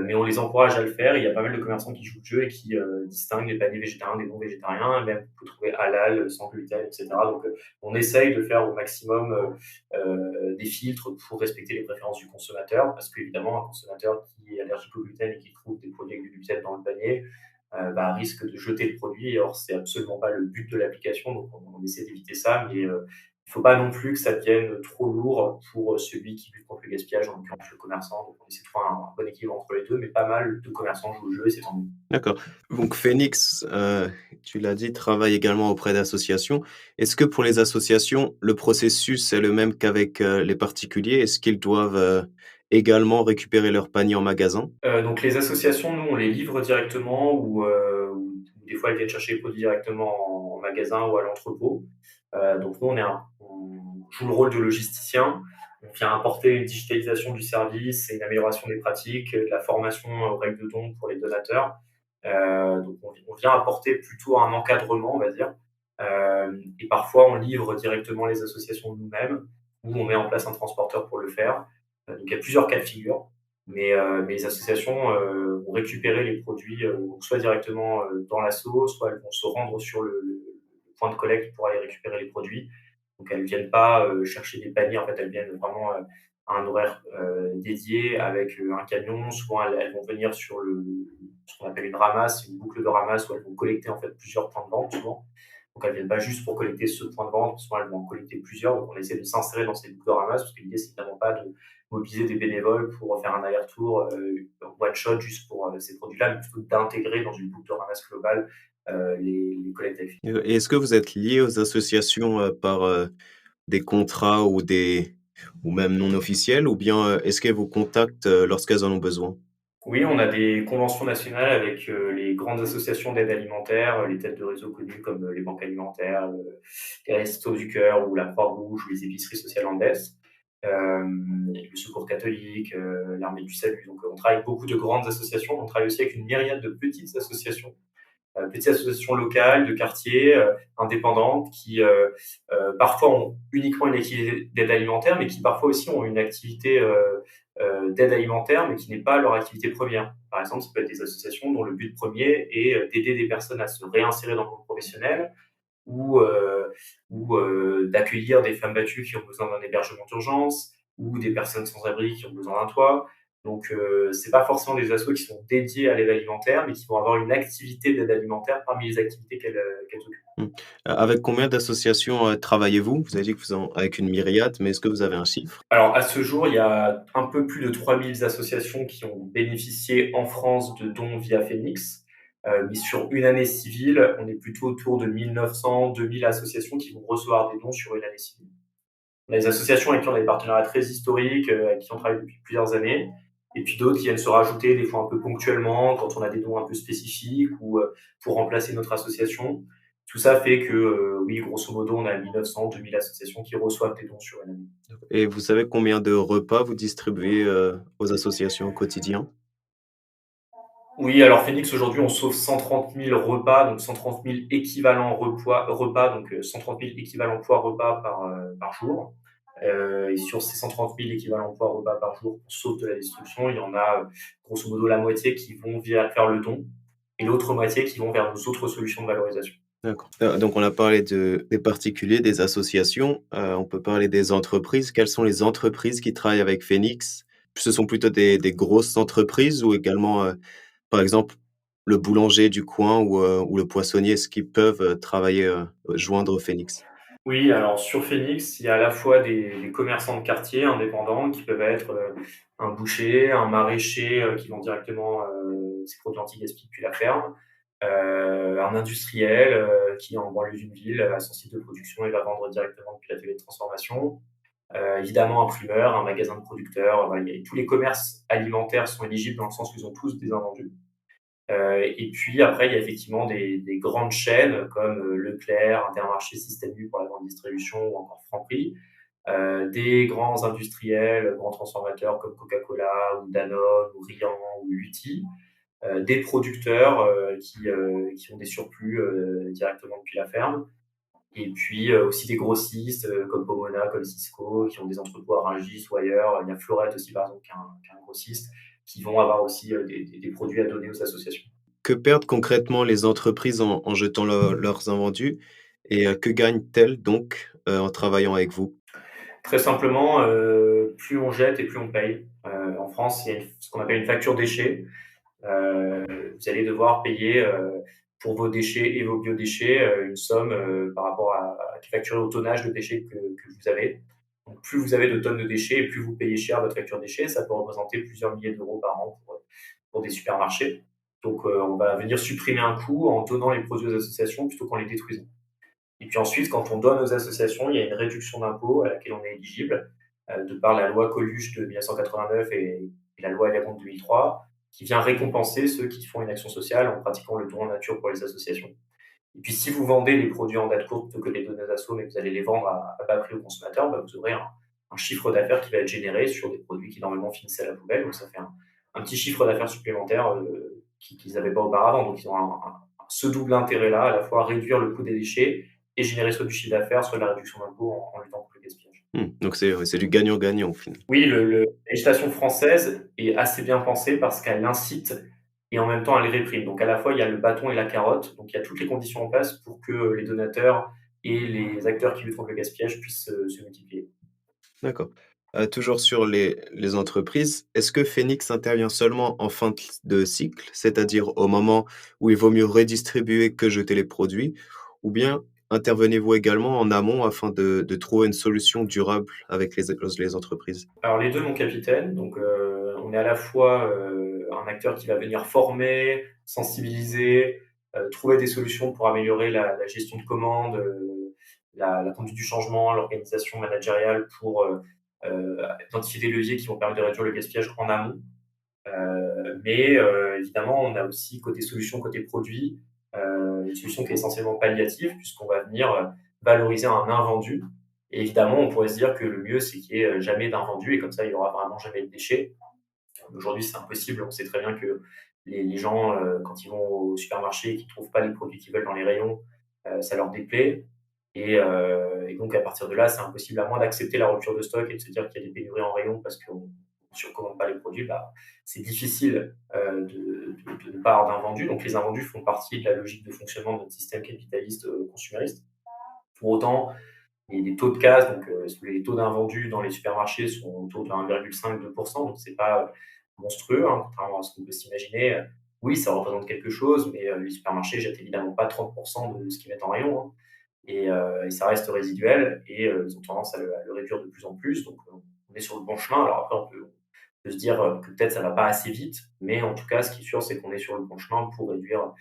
B: mais on les encourage à le faire. Il y a pas mal de commerçants qui jouent le jeu et qui distinguent les paniers végétariens des non végétariens, même vous pouvez trouver halal, sans gluten, etc. Donc on essaye de faire au maximum des filtres pour respecter les préférences du consommateur, parce qu'évidemment un consommateur qui est allergique au gluten et qui trouve des produits avec du gluten dans le panier, risque de jeter le produit. Or, c'est absolument pas le but de l'application, donc on essaie d'éviter ça, mais il faut pas non plus que ça devienne trop lourd pour celui qui lutte contre le gaspillage, en l'occurrence le commerçant. Donc on essaie de trouver un bon équilibre entre les deux, mais pas mal de commerçants jouent le jeu et c'est tant mieux.
A: D'accord. Donc Phoenix, tu l'as dit, travaille également auprès d'associations. Est-ce que pour les associations, le processus est le même qu'avec, les particuliers? Est-ce qu'ils doivent, également récupérer leur panier en magasin?
B: Donc les associations, nous, on les livre directement ou des fois elles viennent chercher les produits directement en magasin ou à l'entrepôt. Donc nous, on joue le rôle de logisticien. On vient apporter une digitalisation du service et une amélioration des pratiques, de la formation aux règles de don pour les donateurs. Donc on vient apporter plutôt un encadrement, on va dire. Et parfois, on livre directement les associations nous-mêmes ou on met en place un transporteur pour le faire. Donc il y a plusieurs cas de figure. Mais les associations vont récupérer les produits donc soit directement dans l'asso, soit elles vont se rendre sur le point de collecte pour aller récupérer les produits. Donc elles ne viennent pas chercher des paniers, en fait, elles viennent vraiment à un horaire dédié avec un camion. Souvent, elles vont venir sur ce qu'on appelle une ramasse, une boucle de ramasse où elles vont collecter en fait plusieurs points de vente souvent. Donc elles viennent pas juste pour collecter ce point de vente, souvent elles vont en collecter plusieurs. Donc on essaie de s'insérer dans ces boucles de ramasse parce que l'idée c'est évidemment pas de mobiliser des bénévoles pour faire un aller-retour one shot juste pour ces produits-là, mais plutôt d'intégrer dans une boucle de ramasse globale les collectes avec.
A: Et est-ce que vous êtes liés aux associations, par, des contrats ou même non officiels ou bien, est-ce qu'elles vous contactent, lorsqu'elles en ont besoin?
B: Oui, on a des conventions nationales avec les grandes associations d'aide alimentaire, les têtes de réseau connues comme les banques alimentaires, les Restos du Cœur ou la Croix-Rouge ou les épiceries sociales Andes, le Secours catholique, l'Armée du Salut. Donc on travaille avec beaucoup de grandes associations. On travaille aussi avec une myriade de petites associations locales, de quartier, indépendantes, qui parfois ont uniquement une activité d'aide alimentaire, mais qui parfois aussi ont une activité d'aide alimentaire, mais qui n'est pas leur activité première. Par exemple, ça peut être des associations dont le but premier est d'aider des personnes à se réinsérer dans le monde professionnel ou d'accueillir des femmes battues qui ont besoin d'un hébergement d'urgence ou des personnes sans abri qui ont besoin d'un toit. Donc, c'est pas forcément des assos qui sont dédiés à l'aide alimentaire, mais qui vont avoir une activité d'aide alimentaire parmi les activités qu'elles occupent.
A: Mmh. Avec combien d'associations, travaillez-vous? Vous avez dit que vous en avec une myriade, mais est-ce que vous avez un chiffre?
B: Alors à ce jour, il y a un peu plus de 3000 associations qui ont bénéficié en France de dons via Phoenix. Mais sur une année civile, on est plutôt autour de 1 900-2 000 associations qui vont recevoir des dons sur une année civile. On a des associations avec qui on a des partenariats très historiques, avec qui on travaille depuis plusieurs années, et puis d'autres qui viennent se rajouter des fois un peu ponctuellement quand on a des dons un peu spécifiques ou pour remplacer notre association. Tout ça fait que, oui, grosso modo, on a 1 900-2 000 associations qui reçoivent des dons sur une année.
A: Et vous savez combien de repas vous distribuez, aux associations au quotidien?
B: Oui, alors Phoenix, aujourd'hui, on sauve 130 000 repas, donc 130 000 équivalents repas, donc 130 000 équivalents poids repas par jour. Et sur ces 130 000 équivalents poids repas par jour qu'on sauve de la destruction, il y en a grosso modo la moitié qui vont vers le don et l'autre moitié qui vont vers nos autres solutions de valorisation.
A: D'accord. Donc on a parlé des particuliers, des associations, on peut parler des entreprises. Quelles sont les entreprises qui travaillent avec Phoenix? Ce sont plutôt des grosses entreprises ou également, par exemple, le boulanger du coin ou le poissonnier, est-ce qu'ils peuvent, travailler, joindre Phoenix?
B: Oui, alors sur Phoenix, il y a à la fois des commerçants de quartier indépendants qui peuvent être un boucher, un maraîcher qui vend directement ses produits anti-gaspi depuis la ferme, un industriel qui est en banlieue d'une ville a son site de production et va vendre directement depuis l'atelier de transformation. Évidemment, un primeur, un magasin de producteurs, voilà, tous les commerces alimentaires sont éligibles dans le sens qu'ils ont tous des invendus. Et puis après, il y a effectivement des grandes chaînes comme Leclerc, Intermarché, Système U pour la grande distribution ou encore Franprix. Des grands industriels, grands transformateurs comme Coca-Cola ou Danone ou Riant ou Lutti. Des producteurs qui ont des surplus directement depuis la ferme. Et puis aussi des grossistes comme Pomona, comme Cisco, qui ont des entrepôts à Rungis ou ailleurs. Il y a Florette aussi, par exemple, qui est un grossiste, qui vont avoir aussi des produits à donner aux associations.
A: Que perdent concrètement les entreprises en jetant leurs invendus et que gagnent-elles donc, en travaillant avec vous?
B: Très simplement, plus on jette et plus on paye. En France, il y a ce qu'on appelle une facture déchets. Vous allez devoir payer pour vos déchets et vos biodéchets une somme par rapport qui est facturée au tonnage de déchets que vous avez. Donc, plus vous avez de tonnes de déchets et plus vous payez cher votre facture déchets, ça peut représenter plusieurs milliers d'euros par an pour des supermarchés. Donc, on va venir supprimer un coût en donnant les produits aux associations plutôt qu'en les détruisant. Et puis ensuite, quand on donne aux associations, il y a une réduction d'impôt à laquelle on est éligible, de par la loi Coluche de 1989 et la loi Egalim de 2003, qui vient récompenser ceux qui font une action sociale en pratiquant le don en nature pour les associations. Et puis si vous vendez les produits en date courte plutôt que les donner aux assos, mais que vous allez les vendre à bas prix aux consommateurs, bah, vous aurez un chiffre d'affaires qui va être généré sur des produits qui normalement finissaient à la poubelle. Donc ça fait un petit chiffre d'affaires supplémentaire qu'ils n'avaient pas auparavant. Donc ils ont ce double intérêt-là, à la fois réduire le coût des déchets et générer soit du chiffre d'affaires, soit de la réduction d'impôts en luttant contre le gaspillage.
A: Donc c'est ouais, c'est du gagnant-gagnant au final.
B: Oui, la législation française est assez bien pensée parce qu'elle incite et en même temps elle réprime. Donc à la fois il y a le bâton et la carotte, donc il y a toutes les conditions en place pour que les donateurs et les acteurs qui luttent contre le gaspillage puissent se multiplier.
A: D'accord. Toujours sur les entreprises, est-ce que Phoenix intervient seulement en fin de cycle, c'est-à-dire au moment où il vaut mieux redistribuer que jeter les produits? Ou bien intervenez-vous également en amont afin de trouver une solution durable avec les entreprises?
B: Alors les 2 mon capitaine, donc on est à la fois, un acteur qui va venir former, sensibiliser, trouver des solutions pour améliorer la gestion de commandes, la conduite du changement, l'organisation managériale pour, identifier des leviers qui vont permettre de réduire le gaspillage en amont. Mais évidemment, on a aussi côté solution, côté produit, une solution qui est essentiellement palliative puisqu'on va venir, valoriser un invendu et évidemment, on pourrait se dire que le mieux, c'est qu'il y ait, jamais d'invendu et comme ça, il y aura vraiment jamais de déchets. Aujourd'hui, c'est impossible. On sait très bien que les gens, quand ils vont au supermarché et qu'ils trouvent pas les produits qu'ils veulent dans les rayons, ça leur déplaît et donc à partir de là, c'est impossible à moins d'accepter la rupture de stock et de se dire qu'il y a des pénuries en rayon parce qu'on ne surcommande pas les produits, bah, c'est difficile, de ne pas avoir d'invendus. Donc les invendus font partie de la logique de fonctionnement de notre système capitaliste, consumériste. Pour autant, les taux de casse, donc les taux d'invendus dans les supermarchés sont autour de 1,5-2 donc c'est pas monstrueux, hein, contrairement à ce qu'on peut s'imaginer. oui, ça représente quelque chose, mais les supermarchés jettent évidemment pas 30 de ce qu'ils mettent en rayon, hein, et ça reste résiduel et ils ont tendance à le réduire de plus en plus, donc on est sur le bon chemin. Alors après, on peut se dire, que peut-être ça va pas assez vite, mais en tout cas, ce qui est sûr, c'est qu'on est sur le bon chemin pour réduire,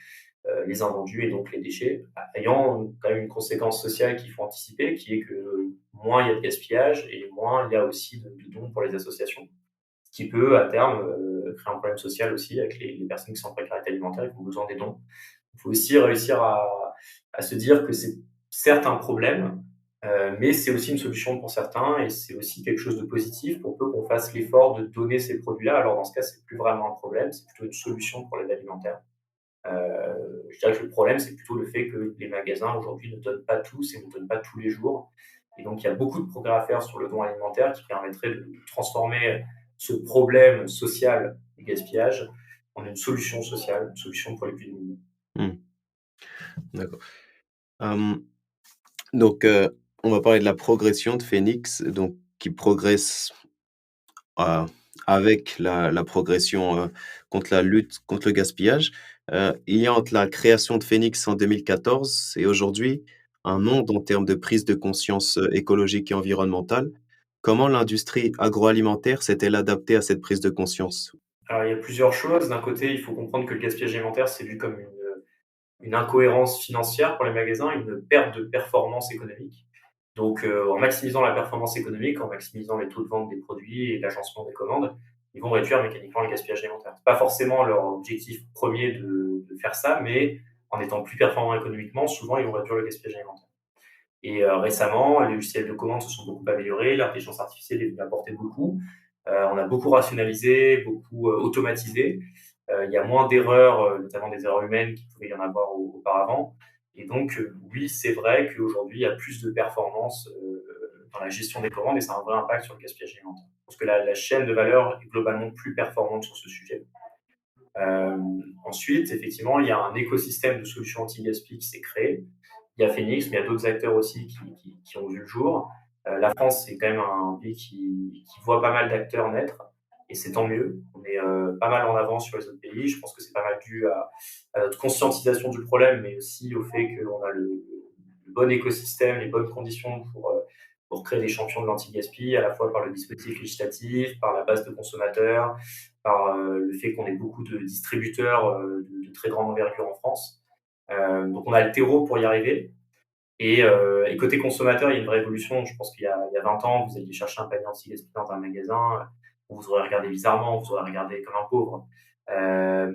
B: les invendus et donc les déchets, ayant quand même une conséquence sociale qu'il faut anticiper, qui est que moins il y a de gaspillage et moins il y a aussi de dons pour les associations. Ce qui peut, à terme, créer un problème social aussi avec les personnes qui sont en précarité alimentaire et qui ont besoin des dons. Il faut aussi réussir à se dire que c'est certes un problème, mais c'est aussi une solution pour certains et c'est aussi quelque chose de positif pour peu qu'on fasse l'effort de donner ces produits-là. Alors dans ce cas, c'est plus vraiment un problème, c'est plutôt une solution pour l'aide alimentaire. Je dirais que le problème, c'est plutôt le fait que les magasins aujourd'hui ne donnent pas tous et ne donnent pas tous les jours. Et donc, il y a beaucoup de progrès à faire sur le don alimentaire qui permettrait de transformer ce problème social du gaspillage en une solution sociale, une solution pour les plus démunis.
A: Mmh, d'accord. Hem, donc, on va parler de la progression de Phoenix, donc qui progresse, heu, avec la progression, contre la lutte contre le gaspillage. Il y a entre la création de Phoenix en 2014 et aujourd'hui, un monde en termes de prise de conscience, écologique et environnementale. Comment l'industrie agroalimentaire s'est-elle adaptée à cette prise de conscience?
B: Alors, il y a plusieurs choses. D'un côté, il faut comprendre que le gaspillage alimentaire, c'est vu comme une incohérence financière pour les magasins, une perte de performance économique. Donc, en maximisant la performance économique, en maximisant les taux de vente des produits et l'agencement des commandes, ils vont réduire mécaniquement le gaspillage alimentaire. C'est pas forcément leur objectif premier de faire ça, mais en étant plus performants économiquement, souvent, ils vont réduire le gaspillage alimentaire. Et récemment, les logiciels de commande se sont beaucoup améliorés, l'intelligence artificielle est venue apporter beaucoup. On a beaucoup rationalisé, beaucoup automatisé. Il y a moins d'erreurs, notamment des erreurs humaines qu'il pouvait y en avoir auparavant. Et donc, oui, c'est vrai qu'aujourd'hui, il y a plus de performance dans la gestion des commandes et ça a un vrai impact sur le gaspillage alimentaire. Parce que la chaîne de valeur est globalement plus performante sur ce sujet. Ensuite, effectivement, il y a un écosystème de solutions anti-gaspi qui s'est créé. Il y a Phoenix, mais il y a d'autres acteurs aussi qui ont vu le jour. La France, c'est quand même un pays qui voit pas mal d'acteurs naître, et c'est tant mieux. On est pas mal en avance sur les autres pays. Je pense que c'est pas mal dû à notre conscientisation du problème, mais aussi au fait qu'on a le bon écosystème, les bonnes conditions pour créer des champions de l'anti-gaspi, à la fois par le dispositif législatif, par la base de consommateurs, par le fait qu'on ait beaucoup de distributeurs de très grande envergure en France. Donc on a le terreau pour y arriver. Et côté consommateur, il y a une vraie évolution. Je pense qu'il y a 20 ans, vous alliez chercher un panier anti-gaspi dans un magasin, on vous aurait regardé bizarrement, on vous aurait regardé comme un pauvre. Euh,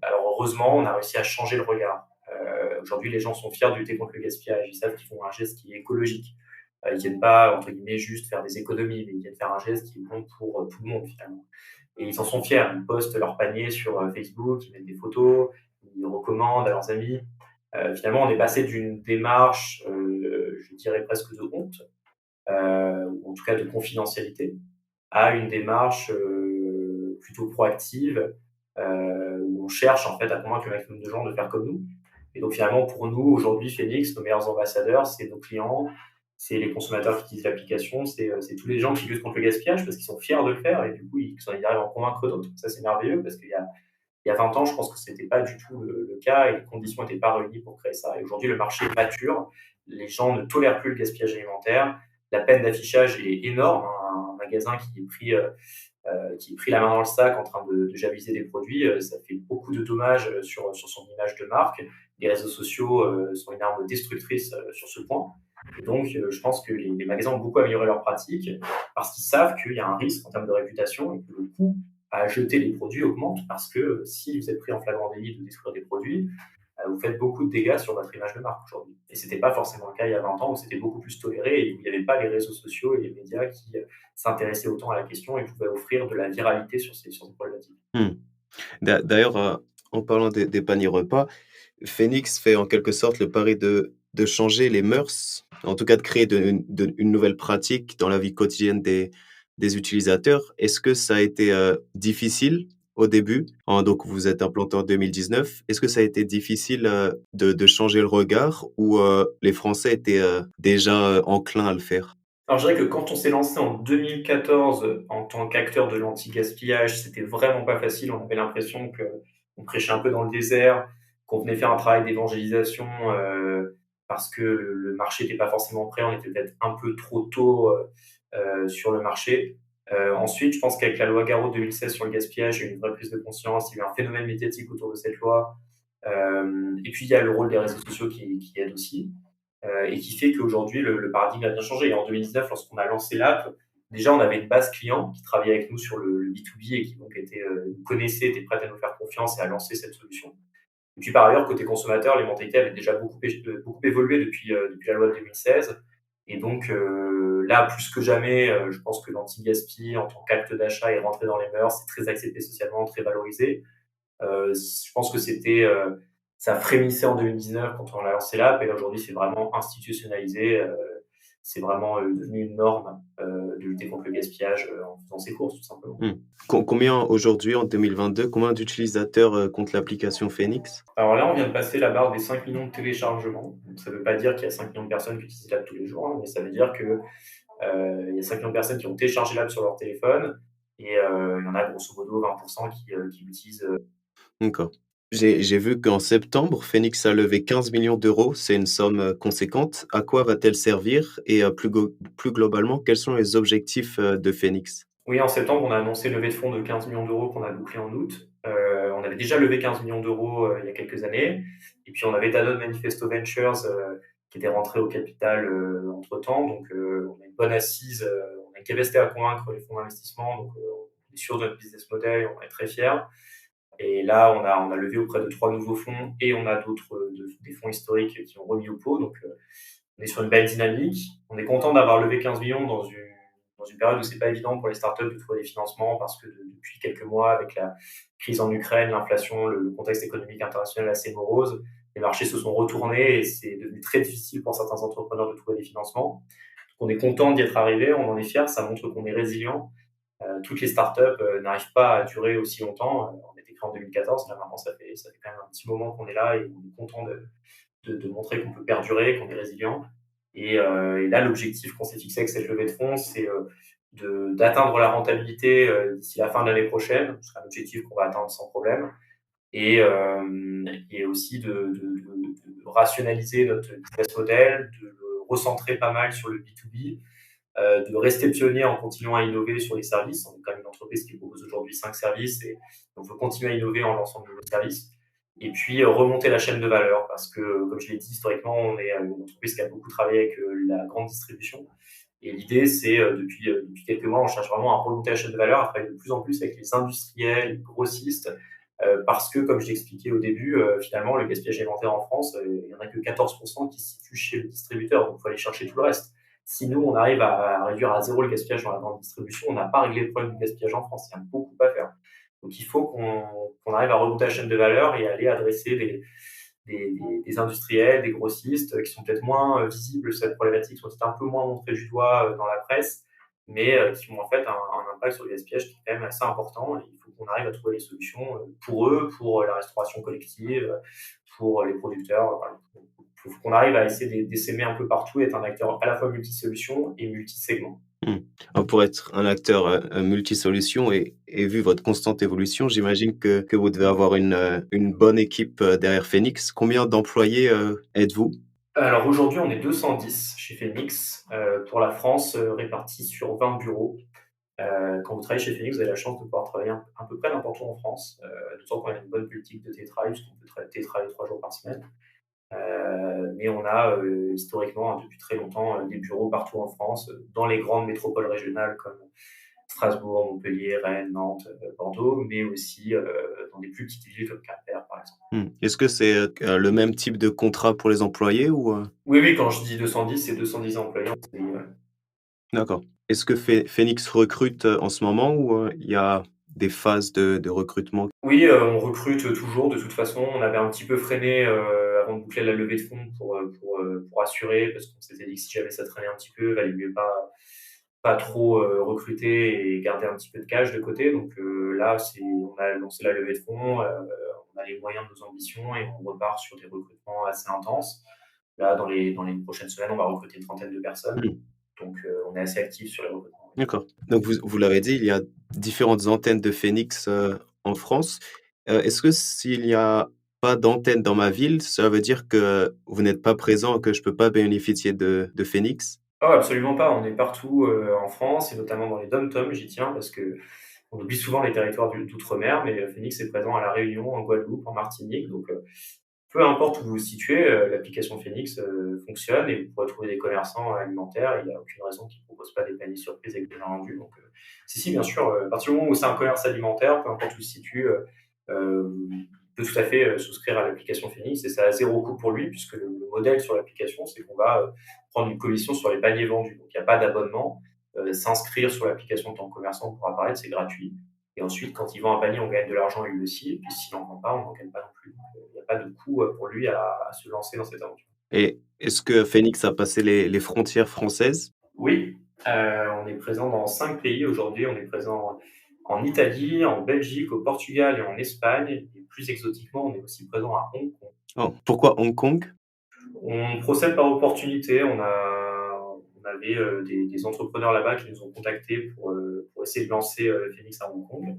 B: alors heureusement, on a réussi à changer le regard. Aujourd'hui, les gens sont fiers de lutter contre le gaspillage. Ils savent qu'ils font un geste qui est écologique. Ils viennent pas, entre guillemets, juste faire des économies, mais ils viennent faire un geste qui est bon pour tout le monde, finalement. Et ils en sont fiers. Ils postent leur panier sur Facebook, ils mettent des photos, ils recommandent à leurs amis. Finalement, on est passé d'une démarche, je dirais presque de honte, ou en tout cas de confidentialité, à une démarche plutôt proactive, où on cherche en fait à convaincre le maximum de gens de faire comme nous. Et donc finalement, pour nous, aujourd'hui, Phoenix, nos meilleurs ambassadeurs, c'est nos clients, c'est les consommateurs qui utilisent l'application, c'est tous les gens qui luttent contre le gaspillage parce qu'ils sont fiers de le faire et du coup, ils arrivent à en convaincre d'autres. Ça, c'est merveilleux parce qu'il y a 20 ans, je pense que ce n'était pas du tout le cas et les conditions n'étaient pas réunies pour créer ça. Et aujourd'hui, le marché est mature, les gens ne tolèrent plus le gaspillage alimentaire, la peine d'affichage est énorme, hein. Un magasin qui est pris la main dans le sac en train de javiser des produits, ça fait beaucoup de dommages sur son image de marque. Les réseaux sociaux sont une arme destructrice sur ce point. Et donc, je pense que les magasins ont beaucoup amélioré leurs pratiques parce qu'ils savent qu'il y a un risque en termes de réputation et que le coût à jeter les produits augmente parce que si vous êtes pris en flagrant délit de détruire des produits, vous faites beaucoup de dégâts sur votre image de marque aujourd'hui. Et ce n'était pas forcément le cas il y a 20 ans où c'était beaucoup plus toléré et où il n'y avait pas les réseaux sociaux et les médias qui s'intéressaient autant à la question et pouvaient offrir de la viralité sur ces problématiques.
A: Mmh. D'ailleurs, en parlant des paniers repas, Phoenix fait en quelque sorte le pari de changer les mœurs, en tout cas de créer une nouvelle pratique dans la vie quotidienne des utilisateurs. Est-ce que ça a été, difficile au début? Donc vous êtes implanté en 2019. Est-ce que ça a été difficile, de changer le regard ou, les Français étaient, déjà, enclins à le faire?
B: Alors je dirais que quand on s'est lancé en 2014 en tant qu'acteur de l'anti-gaspillage, c'était vraiment pas facile. On avait l'impression que on prêchait un peu dans le désert, qu'on venait faire un travail d'évangélisation parce que le marché n'était pas forcément prêt, on était peut-être un peu trop tôt sur le marché. Ensuite, je pense qu'avec la loi Garot 2016 sur le gaspillage, il y a eu une vraie prise de conscience, il y a eu un phénomène médiatique autour de cette loi. Et puis, il y a le rôle des réseaux sociaux qui aide aussi et qui fait qu'aujourd'hui, le paradigme a bien changé. Et en 2019, lorsqu'on a lancé l'app, déjà, on avait une base client qui travaillait avec nous sur le B2B et qui donc nous connaissait, était prête à nous faire confiance et à lancer cette solution. Et puis par ailleurs, côté consommateur, les mentalités avaient déjà beaucoup évolué depuis la loi de 2016. Et donc là, plus que jamais, je pense que l'anti-gaspi en tant qu'acte d'achat est rentré dans les mœurs, c'est très accepté socialement, très valorisé. Je pense que ça frémissait en 2019 quand on a lancé l'app, et là aujourd'hui c'est vraiment institutionnalisé. C'est vraiment devenu une norme de lutter contre le gaspillage en faisant ses courses tout simplement.
A: Mmh. Combien aujourd'hui, en 2022, combien d'utilisateurs compte l'application Phoenix?
B: Alors là, on vient de passer la barre des 5 millions de téléchargements. Donc, ça ne veut pas dire qu'il y a 5 millions de personnes qui utilisent l'app tous les jours, hein, mais ça veut dire que il y a 5 millions de personnes qui ont téléchargé l'app sur leur téléphone et il y en a grosso modo 20% qui l'utilisent.
A: D'accord. J'ai vu qu'en septembre, Phoenix a levé 15 millions d'euros. C'est une somme conséquente. À quoi va-t-elle servir? Et plus globalement, quels sont les objectifs de Phoenix?
B: Oui, en septembre, on a annoncé une levée de fonds de 15 millions d'euros qu'on a bouclé en août. On avait déjà levé 15 millions d'euros il y a quelques années. Et puis, on avait Danone Manifesto Ventures qui était rentré au capital entre-temps. Donc, on a une bonne assise. On a une capacité à convaincre les fonds d'investissement. Donc, on est sûr de notre business model. On est très fiers. Et là, on a levé auprès de 3 nouveaux fonds et on a des fonds historiques qui ont remis au pot. Donc, on est sur une belle dynamique. On est content d'avoir levé 15 millions dans une période où c'est pas évident pour les startups de trouver des financements parce que depuis quelques mois, avec la crise en Ukraine, l'inflation, le contexte économique international assez morose, les marchés se sont retournés et c'est devenu très difficile pour certains entrepreneurs de trouver des financements. Donc, on est content d'y être arrivé, on en est fiers, ça montre qu'on est résilient. Toutes les startups n'arrivent pas à durer aussi longtemps. On a été créé en 2014, là maintenant ça fait quand même un petit moment qu'on est là et on est content de montrer qu'on peut perdurer, qu'on est résilient. Et là, l'objectif qu'on s'est fixé avec cette levée de fonds, c'est d'atteindre la rentabilité d'ici la fin de l'année prochaine. C'est un objectif qu'on va atteindre sans problème. Et aussi de rationaliser notre business model, de le recentrer pas mal sur le B2B, de rester pionnier en continuant à innover sur les services. On est quand même une entreprise qui propose aujourd'hui 5 services et on veut continuer à innover en lançant de nouveaux services. Et puis remonter la chaîne de valeur parce que, comme je l'ai dit, historiquement, on est une entreprise qui a beaucoup travaillé avec la grande distribution. Et l'idée, c'est depuis quelques mois, on cherche vraiment à remonter la chaîne de valeur, à travailler de plus en plus avec les industriels, les grossistes, parce que, comme je l'expliquais au début, finalement, le gaspillage alimentaire en France, il n'y en a que 14% qui se situe chez le distributeur, donc il faut aller chercher tout le reste. Si nous, on arrive à réduire à zéro le gaspillage dans la grande distribution, on n'a pas réglé le problème du gaspillage en France. Il y a beaucoup à faire. Donc, il faut qu'on arrive à remonter la chaîne de valeur et aller adresser des industriels, des grossistes qui sont peut-être moins visibles sur cette problématique, qui sont peut-être un peu moins montrés du doigt dans la presse, mais qui ont en fait un impact sur le gaspillage qui est quand même assez important. Et il faut qu'on arrive à trouver les solutions pour eux, pour la restauration collective, pour les producteurs. Voilà. Il faut qu'on arrive à essayer d'essaimer un peu partout et être un acteur à la fois multi-solutions et multi-segments.
A: Mmh. Pour être un acteur, multisolutions et vu votre constante évolution, j'imagine que vous devez avoir une bonne équipe, derrière Phoenix. Combien d'employés, êtes-vous?
B: Alors aujourd'hui, on est 210 chez Phoenix, pour la France, répartis sur 20 bureaux. Quand vous travaillez chez Phoenix, vous avez la chance de pouvoir travailler à peu près n'importe où en France, d'autant qu'on a une bonne politique de télétravail, puisqu'on peut télétravailler 3 jours par semaine. Mais on a historiquement, depuis très longtemps, des bureaux partout en France, dans les grandes métropoles régionales comme Strasbourg, Montpellier, Rennes, Nantes, Bordeaux, mais aussi dans des plus petites villes comme Quimper, par exemple.
A: Mmh. Est-ce que c'est, le même type de contrat pour les employés ou?
B: Oui, oui, quand je dis 210, c'est 210 employés en CDI, ouais.
A: D'accord. Est-ce que Phoenix recrute, en ce moment ou, il y a des phases de recrutement?
B: Oui, on recrute toujours de toute façon. On avait un petit peu freiné, avant de boucler la levée de fonds pour assurer, parce qu'on s'était dit que si jamais ça traînait un petit peu, valait mieux pas trop, recruter et garder un petit peu de cash de côté. Donc là, on a lancé la levée de fonds, on a les moyens de nos ambitions et on repart sur des recrutements assez intenses. Là, dans les prochaines semaines, on va recruter une trentaine de personnes.
A: Mmh.
B: Donc on est assez actifs sur les recrutements.
A: D'accord. Donc vous l'avez dit, il y a différentes antennes de Phoenix, en France. Est-ce que s'il n'y a pas d'antenne dans ma ville, cela veut dire que vous n'êtes pas présent et que je peux pas bénéficier de Phoenix?
B: Ah absolument pas, on est partout, en France et notamment dans les DOM-TOM, j'y tiens parce qu'on oublie souvent les territoires d'outre-mer, mais Phoenix est présent à La Réunion, en Guadeloupe, en Martinique, donc peu importe où vous vous situez, l'application Phoenix, fonctionne et vous pourrez trouver des commerçants alimentaires. Il n'y a aucune raison qu'ils ne proposent pas des paniers surprises avec des invendus. Donc, si, bien sûr, à partir du moment où c'est un commerce alimentaire, peu importe où il se situe, il peut tout à fait souscrire à l'application Phoenix et ça a zéro coût pour lui puisque le modèle sur l'application, c'est qu'on va prendre une commission sur les paniers vendus. Donc, il n'y a pas d'abonnement. S'inscrire sur l'application en tant que commerçant pour apparaître, c'est gratuit. Et ensuite, quand il vend un panier, on gagne de l'argent lui aussi. Et puis, s'il n'en vend pas, on n'en gagne pas non plus. Donc, il n'y a pas de coût pour lui à se lancer dans cette aventure.
A: Et est-ce que Phoenix a passé les frontières françaises?
B: Oui, on est présent dans 5 pays aujourd'hui. On est présent en Italie, en Belgique, au Portugal et en Espagne. Et plus exotiquement, on est aussi présent à Hong Kong.
A: Oh, pourquoi Hong Kong?
B: On procède par opportunité. On avait des entrepreneurs là-bas qui nous ont contactés pour essayer de lancer Phoenix à Hong Kong.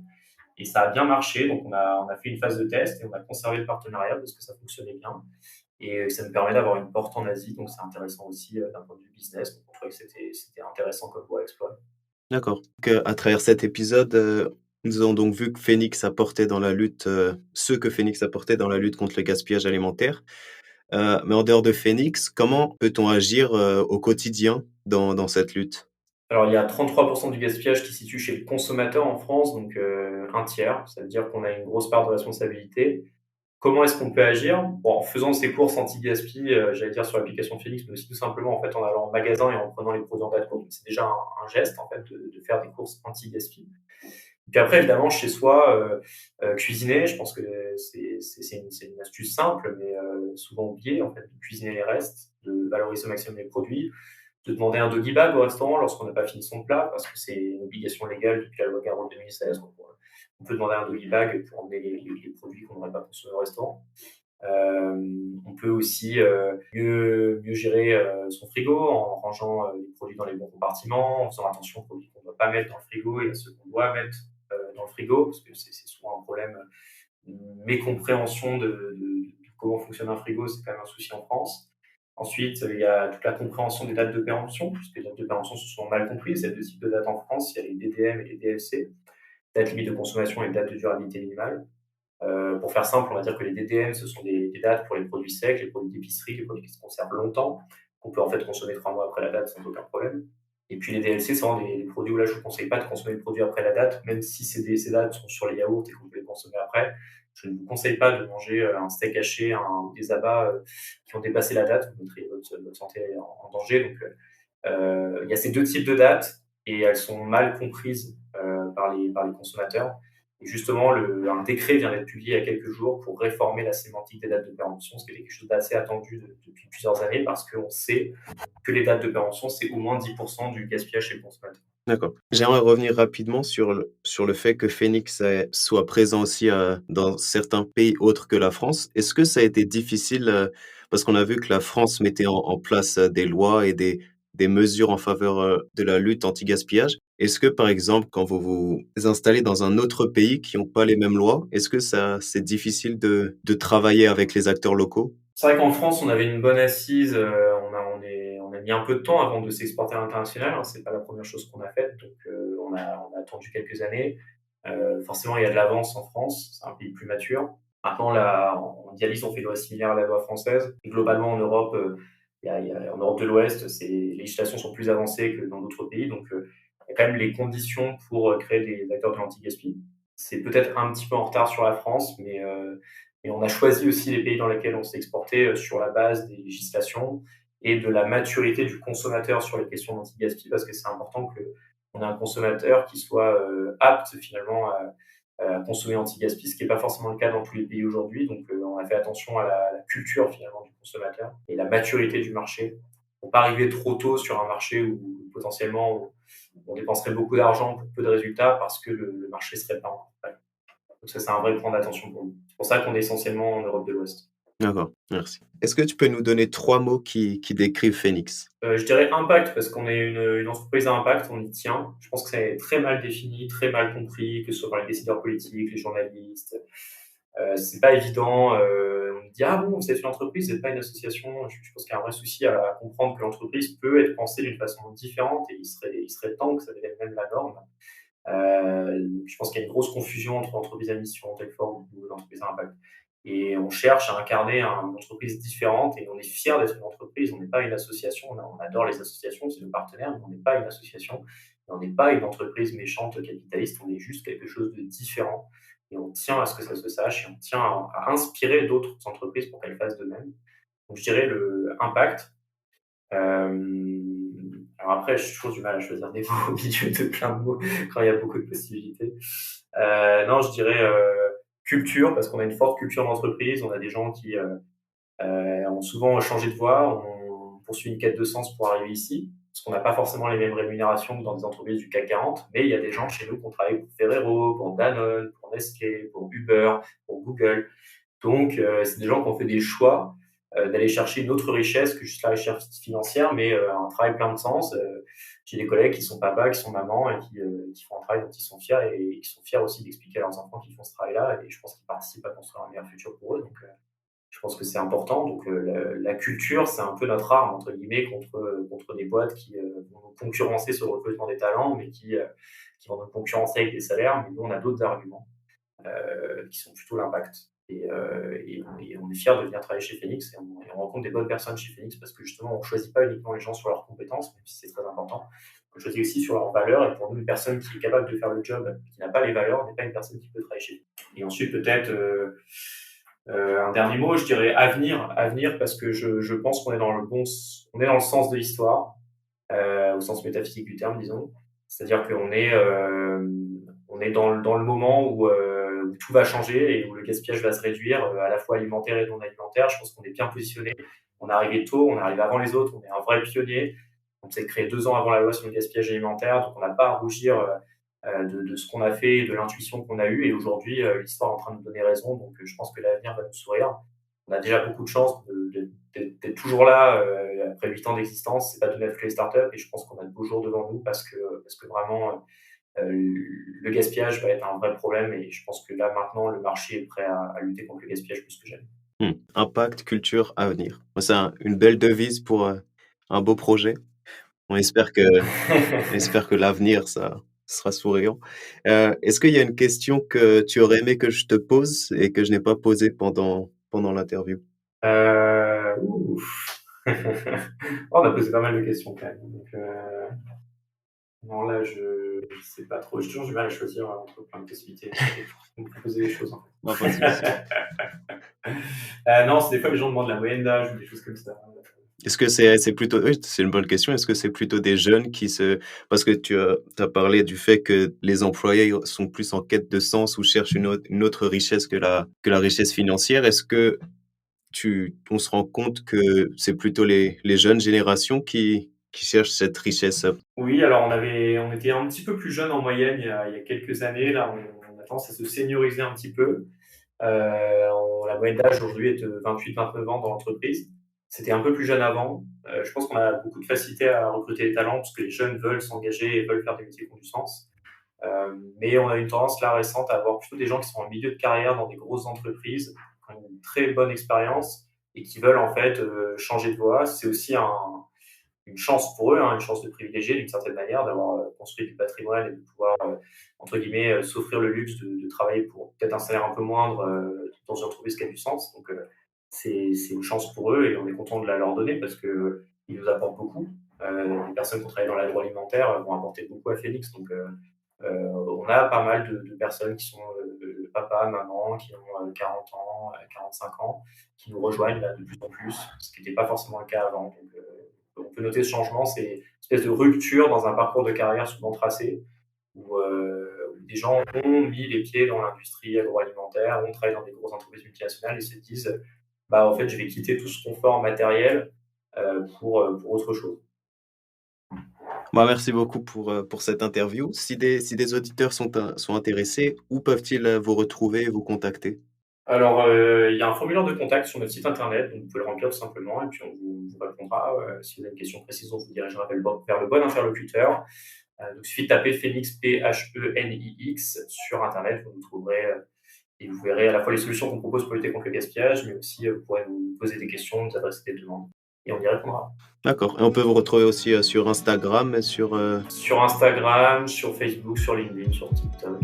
B: Et ça a bien marché. Donc, on a fait une phase de test et on a conservé le partenariat parce que ça fonctionnait bien. Et ça nous permet d'avoir une porte en Asie. Donc, c'est intéressant aussi d'un point de vue business. Donc, on trouvait que c'était intéressant comme voie à explorer.
A: D'accord. Que à travers cet épisode, nous avons donc vu que Phoenix apportait dans la lutte, ce que Phoenix apportait dans la lutte contre le gaspillage alimentaire. Mais en dehors de Phoenix, comment peut-on agir, au quotidien dans cette lutte?
B: Alors, il y a 33% du gaspillage qui se situe chez le consommateur en France, donc un tiers. Ça veut dire qu'on a une grosse part de responsabilité. Comment est-ce qu'on peut agir? Bon, en faisant ses courses anti-gaspi, j'allais dire sur l'application Phoenix, mais aussi tout simplement en fait en allant en magasin et en prenant les produits en date courte. C'est déjà un geste en fait de faire des courses anti-gaspi. Puis après, évidemment, chez soi, cuisiner, je pense que c'est une astuce simple, mais souvent oubliée, en fait, de cuisiner les restes, de valoriser au maximum les produits, de demander un doggy bag au restaurant lorsqu'on n'a pas fini son plat, parce que c'est une obligation légale depuis la loi Garot de 2016. Donc, on peut demander un doggy bag pour emmener les produits qu'on n'aurait pas consommés au restaurant. On peut aussi mieux gérer son frigo en rangeant les produits dans les bons compartiments, en faisant attention aux produits qu'on ne doit pas mettre dans le frigo et à ceux qu'on doit mettre dans le frigo, parce que c'est souvent un problème, mécompréhension de comment fonctionne un frigo, c'est quand même un souci en France. Ensuite, il y a toute la compréhension des dates de péremption, puisque les dates de péremption sont souvent mal comprises. Il y a deux types de dates en France, il y a les DDM et les DLC, date limite de consommation et date de durabilité minimale. Pour faire simple, on va dire que les DDM, ce sont des dates pour les produits secs, les produits d'épicerie, les produits qui se conservent longtemps, qu'on peut en fait consommer 3 mois après la date sans aucun problème. Et puis les DLC, c'est vraiment des produits où là, je ne vous conseille pas de consommer le produit après la date, même si ces dates sont sur les yaourts et qu'on peut les consommer après. Je ne vous conseille pas de manger un steak haché ou des abats qui ont dépassé la date, vous mettrez votre santé en danger. Donc, il y a ces deux types de dates et elles sont mal comprises par les consommateurs. Et justement, un décret vient d'être publié il y a quelques jours pour réformer la sémantique des dates de péremption, ce qui est quelque chose d'assez attendu depuis plusieurs années parce qu'on sait que les dates de péremption, c'est au moins 10% du gaspillage chez le consommateur.
A: D'accord. J'aimerais revenir rapidement sur le fait que Phoenix soit présent aussi, dans certains pays autres que la France. Est-ce que ça a été difficile, parce qu'on a vu que la France mettait en place, des lois et des mesures en faveur, de la lutte anti-gaspillage. Est-ce que, par exemple, quand vous vous installez dans un autre pays qui ont pas les mêmes lois, est-ce que ça c'est difficile de travailler avec les acteurs locaux?
B: C'est vrai qu'en France, on avait une bonne assise, on a mis un peu de temps avant de s'exporter à l'international, hein, c'est pas la première chose qu'on a faite, donc on a attendu quelques années. Forcément, il y a de l'avance en France, c'est un pays plus mature. Maintenant, là, en dialyse, on fait une loi similaire à la loi française. Et globalement, en Europe, en Europe de l'Ouest, les législations sont plus avancées que dans d'autres pays, donc il y a quand même les conditions pour créer des acteurs de l'anti-gaspi. C'est peut-être un petit peu en retard sur la France, mais on a choisi aussi les pays dans lesquels on s'est exporté sur la base des législations et de la maturité du consommateur sur les questions d'anti-gaspi, parce que c'est important qu'on ait un consommateur qui soit apte finalement à consommer anti-gaspi, ce qui n'est pas forcément le cas dans tous les pays aujourd'hui. Donc on a fait attention à la culture finalement du consommateur et la maturité du marché pour pas arriver trop tôt sur un marché où potentiellement on dépenserait beaucoup d'argent pour peu de résultats parce que le marché serait pas encore prêt. Donc ça, c'est un vrai point d'attention pour nous. C'est pour ça qu'on est essentiellement en Europe de l'Ouest.
A: D'accord, merci. Est-ce que tu peux nous donner 3 mots qui décrivent Phoenix?
B: Je dirais impact parce qu'on est une entreprise à impact, on y tient. Je pense que c'est très mal défini, très mal compris, que ce soit par les décideurs politiques, les journalistes, C'est pas évident. On me dit: «Ah bon, vous êtes une entreprise, vous êtes pas une association». Je pense qu'il y a un vrai souci à comprendre que l'entreprise peut être pensée d'une façon différente et il serait temps que ça devienne même la norme. Je pense qu'il y a une grosse confusion entre l'entreprise à mission, telle forme ou l'entreprise à impact. Et on cherche à incarner une entreprise différente et on est fier d'être une entreprise, on n'est pas une association. On adore les associations, c'est nos partenaires, mais on n'est pas une association. Et on n'est pas une entreprise méchante capitaliste, on est juste quelque chose de différent. Et on tient à ce que ça se sache et on tient à inspirer d'autres entreprises pour qu'elles fassent de même. Donc je dirais le impact. Alors après, j'ai toujours du mal à choisir des mots au milieu de plein de mots quand il y a beaucoup de possibilités. Non, je dirais culture, parce qu'on a une forte culture d'entreprise. On a des gens qui ont souvent changé de voie, on poursuit une quête de sens pour arriver ici, parce qu'on n'a pas forcément les mêmes rémunérations que dans des entreprises du CAC 40, mais il y a des gens chez nous qui ont travaillé pour Ferrero, pour Danone, pour Nestlé, pour Uber, pour Google. Donc, c'est des gens qui ont fait des choix d'aller chercher une autre richesse que juste la richesse financière, mais un travail plein de sens. J'ai des collègues qui sont papas, qui sont mamans et qui font un travail dont ils sont fiers et qui sont fiers aussi d'expliquer à leurs enfants qu'ils font ce travail-là. Et je pense qu'ils participent à construire un meilleur futur pour eux. Donc, je pense que c'est important. Donc, la culture, c'est un peu notre arme, entre guillemets, contre des boîtes qui vont nous concurrencer sur le recrutement des talents, mais qui vont nous concurrencer avec des salaires. Mais nous, on a d'autres arguments qui sont plutôt l'impact. Et on est fiers de venir travailler chez Phoenix et on rencontre des bonnes personnes chez Phoenix parce que justement, on ne choisit pas uniquement les gens sur leurs compétences, même si c'est très important. On choisit aussi sur leurs valeurs. Et pour nous, une personne qui est capable de faire le job, qui n'a pas les valeurs, n'est pas une personne qui peut travailler chez nous. Et ensuite, peut-être un dernier mot, je dirais avenir parce que je pense qu'on est on est dans le sens de l'histoire, au sens métaphysique du terme, disons. C'est-à-dire on est dans le moment où tout va changer et où le gaspillage va se réduire, à la fois alimentaire et non alimentaire. Je pense qu'on est bien positionné. On est arrivé tôt, on est arrivé avant les autres, on est un vrai pionnier. On s'est créé 2 ans avant la loi sur le gaspillage alimentaire, donc on n'a pas à rougir de ce qu'on a fait et de l'intuition qu'on a eue. Et aujourd'hui, l'histoire est en train de nous donner raison, donc je pense que l'avenir va nous sourire. On a déjà beaucoup de chance d'être toujours là après 8 ans d'existence. C'est pas donné à toutes les startups et je pense qu'on a de beaux jours devant nous parce que vraiment le gaspillage va être un vrai problème et je pense que là maintenant le marché est prêt à lutter contre le gaspillage plus que jamais.
A: Impact, culture, avenir. Moi, c'est une belle devise pour un beau projet. On espère que l'avenir, ça sera souriant. Est-ce qu'il y a une question que tu aurais aimé que je te pose et que je n'ai pas posée pendant l'interview?
B: Ouf. On a posé pas mal de questions quand même. Donc, non, là, je sais pas trop. J'ai toujours du mal à choisir entre plein de possibilités. Vous me proposez des choses en fait.
A: Non, pas de souci.
B: Non, c'est des fois les gens demandent la moyenne d'âge ou des choses comme ça.
A: Est-ce que c'est plutôt oui, c'est une bonne question. Est-ce que c'est plutôt des jeunes parce que tu as parlé du fait que les employés sont plus en quête de sens ou cherchent une autre richesse que la richesse financière. Est-ce que on se rend compte que c'est plutôt les jeunes générations qui cherchent cette richesse?
B: Oui, alors on était un petit peu plus jeunes en moyenne il y a quelques années. Là, on a tendance à se senioriser un petit peu. La moyenne d'âge aujourd'hui est de 28-29 ans dans l'entreprise. C'était un peu plus jeune avant. Je pense qu'on a beaucoup de facilité à recruter les talents parce que les jeunes veulent s'engager et veulent faire des métiers qui ont du sens. Mais on a une tendance là récente à avoir plutôt des gens qui sont en milieu de carrière dans des grosses entreprises, qui ont une très bonne expérience et qui veulent en fait changer de voie. C'est aussi une chance pour eux, hein, une chance de privilégier d'une certaine manière, d'avoir construit du patrimoine et de pouvoir, entre guillemets, s'offrir le luxe de travailler pour peut-être un salaire un peu moindre dans une entreprise qui a du sens. Donc, c'est une chance pour eux et on est content de la leur donner parce qu'ils nous apportent beaucoup. Les personnes qui ont travaillé dans l'agroalimentaire vont apporter beaucoup à Phoenix. Donc, on a pas mal de personnes qui sont papa, maman, qui ont 40 ans, 45 ans, qui nous rejoignent là, de plus en plus, ce qui n'était pas forcément le cas avant. Donc, on peut noter ce changement, c'est une espèce de rupture dans un parcours de carrière souvent tracé, où des gens ont mis les pieds dans l'industrie agroalimentaire, ont travaillé dans des grosses entreprises multinationales et se disent bah, en fait, je vais quitter tout ce confort matériel pour autre chose.
A: Bah, merci beaucoup pour cette interview. Si des auditeurs sont intéressés, où peuvent-ils vous retrouver et vous contacter?
B: Alors, il y a un formulaire de contact sur notre site internet, donc vous pouvez le remplir tout simplement et puis on vous répondra. Si vous avez une question précise, on vous dirigera vers le bon interlocuteur. Donc il suffit de taper Phoenix, Phenix sur internet, vous nous trouverez et vous verrez à la fois les solutions qu'on propose pour lutter contre le gaspillage, mais aussi, vous pourrez nous poser des questions, nous adresser des demandes et on y répondra.
A: D'accord. Et on peut vous retrouver aussi sur Instagram et sur.
B: Sur Instagram, sur Facebook, sur LinkedIn, sur TikTok,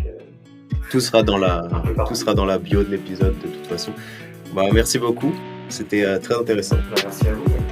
A: Tout sera dans la,
B: un peu
A: tout
B: partout.
A: sera dans la bio de l'épisode de toute façon. Bah, merci beaucoup. C'était très intéressant.
B: Bah, merci à vous.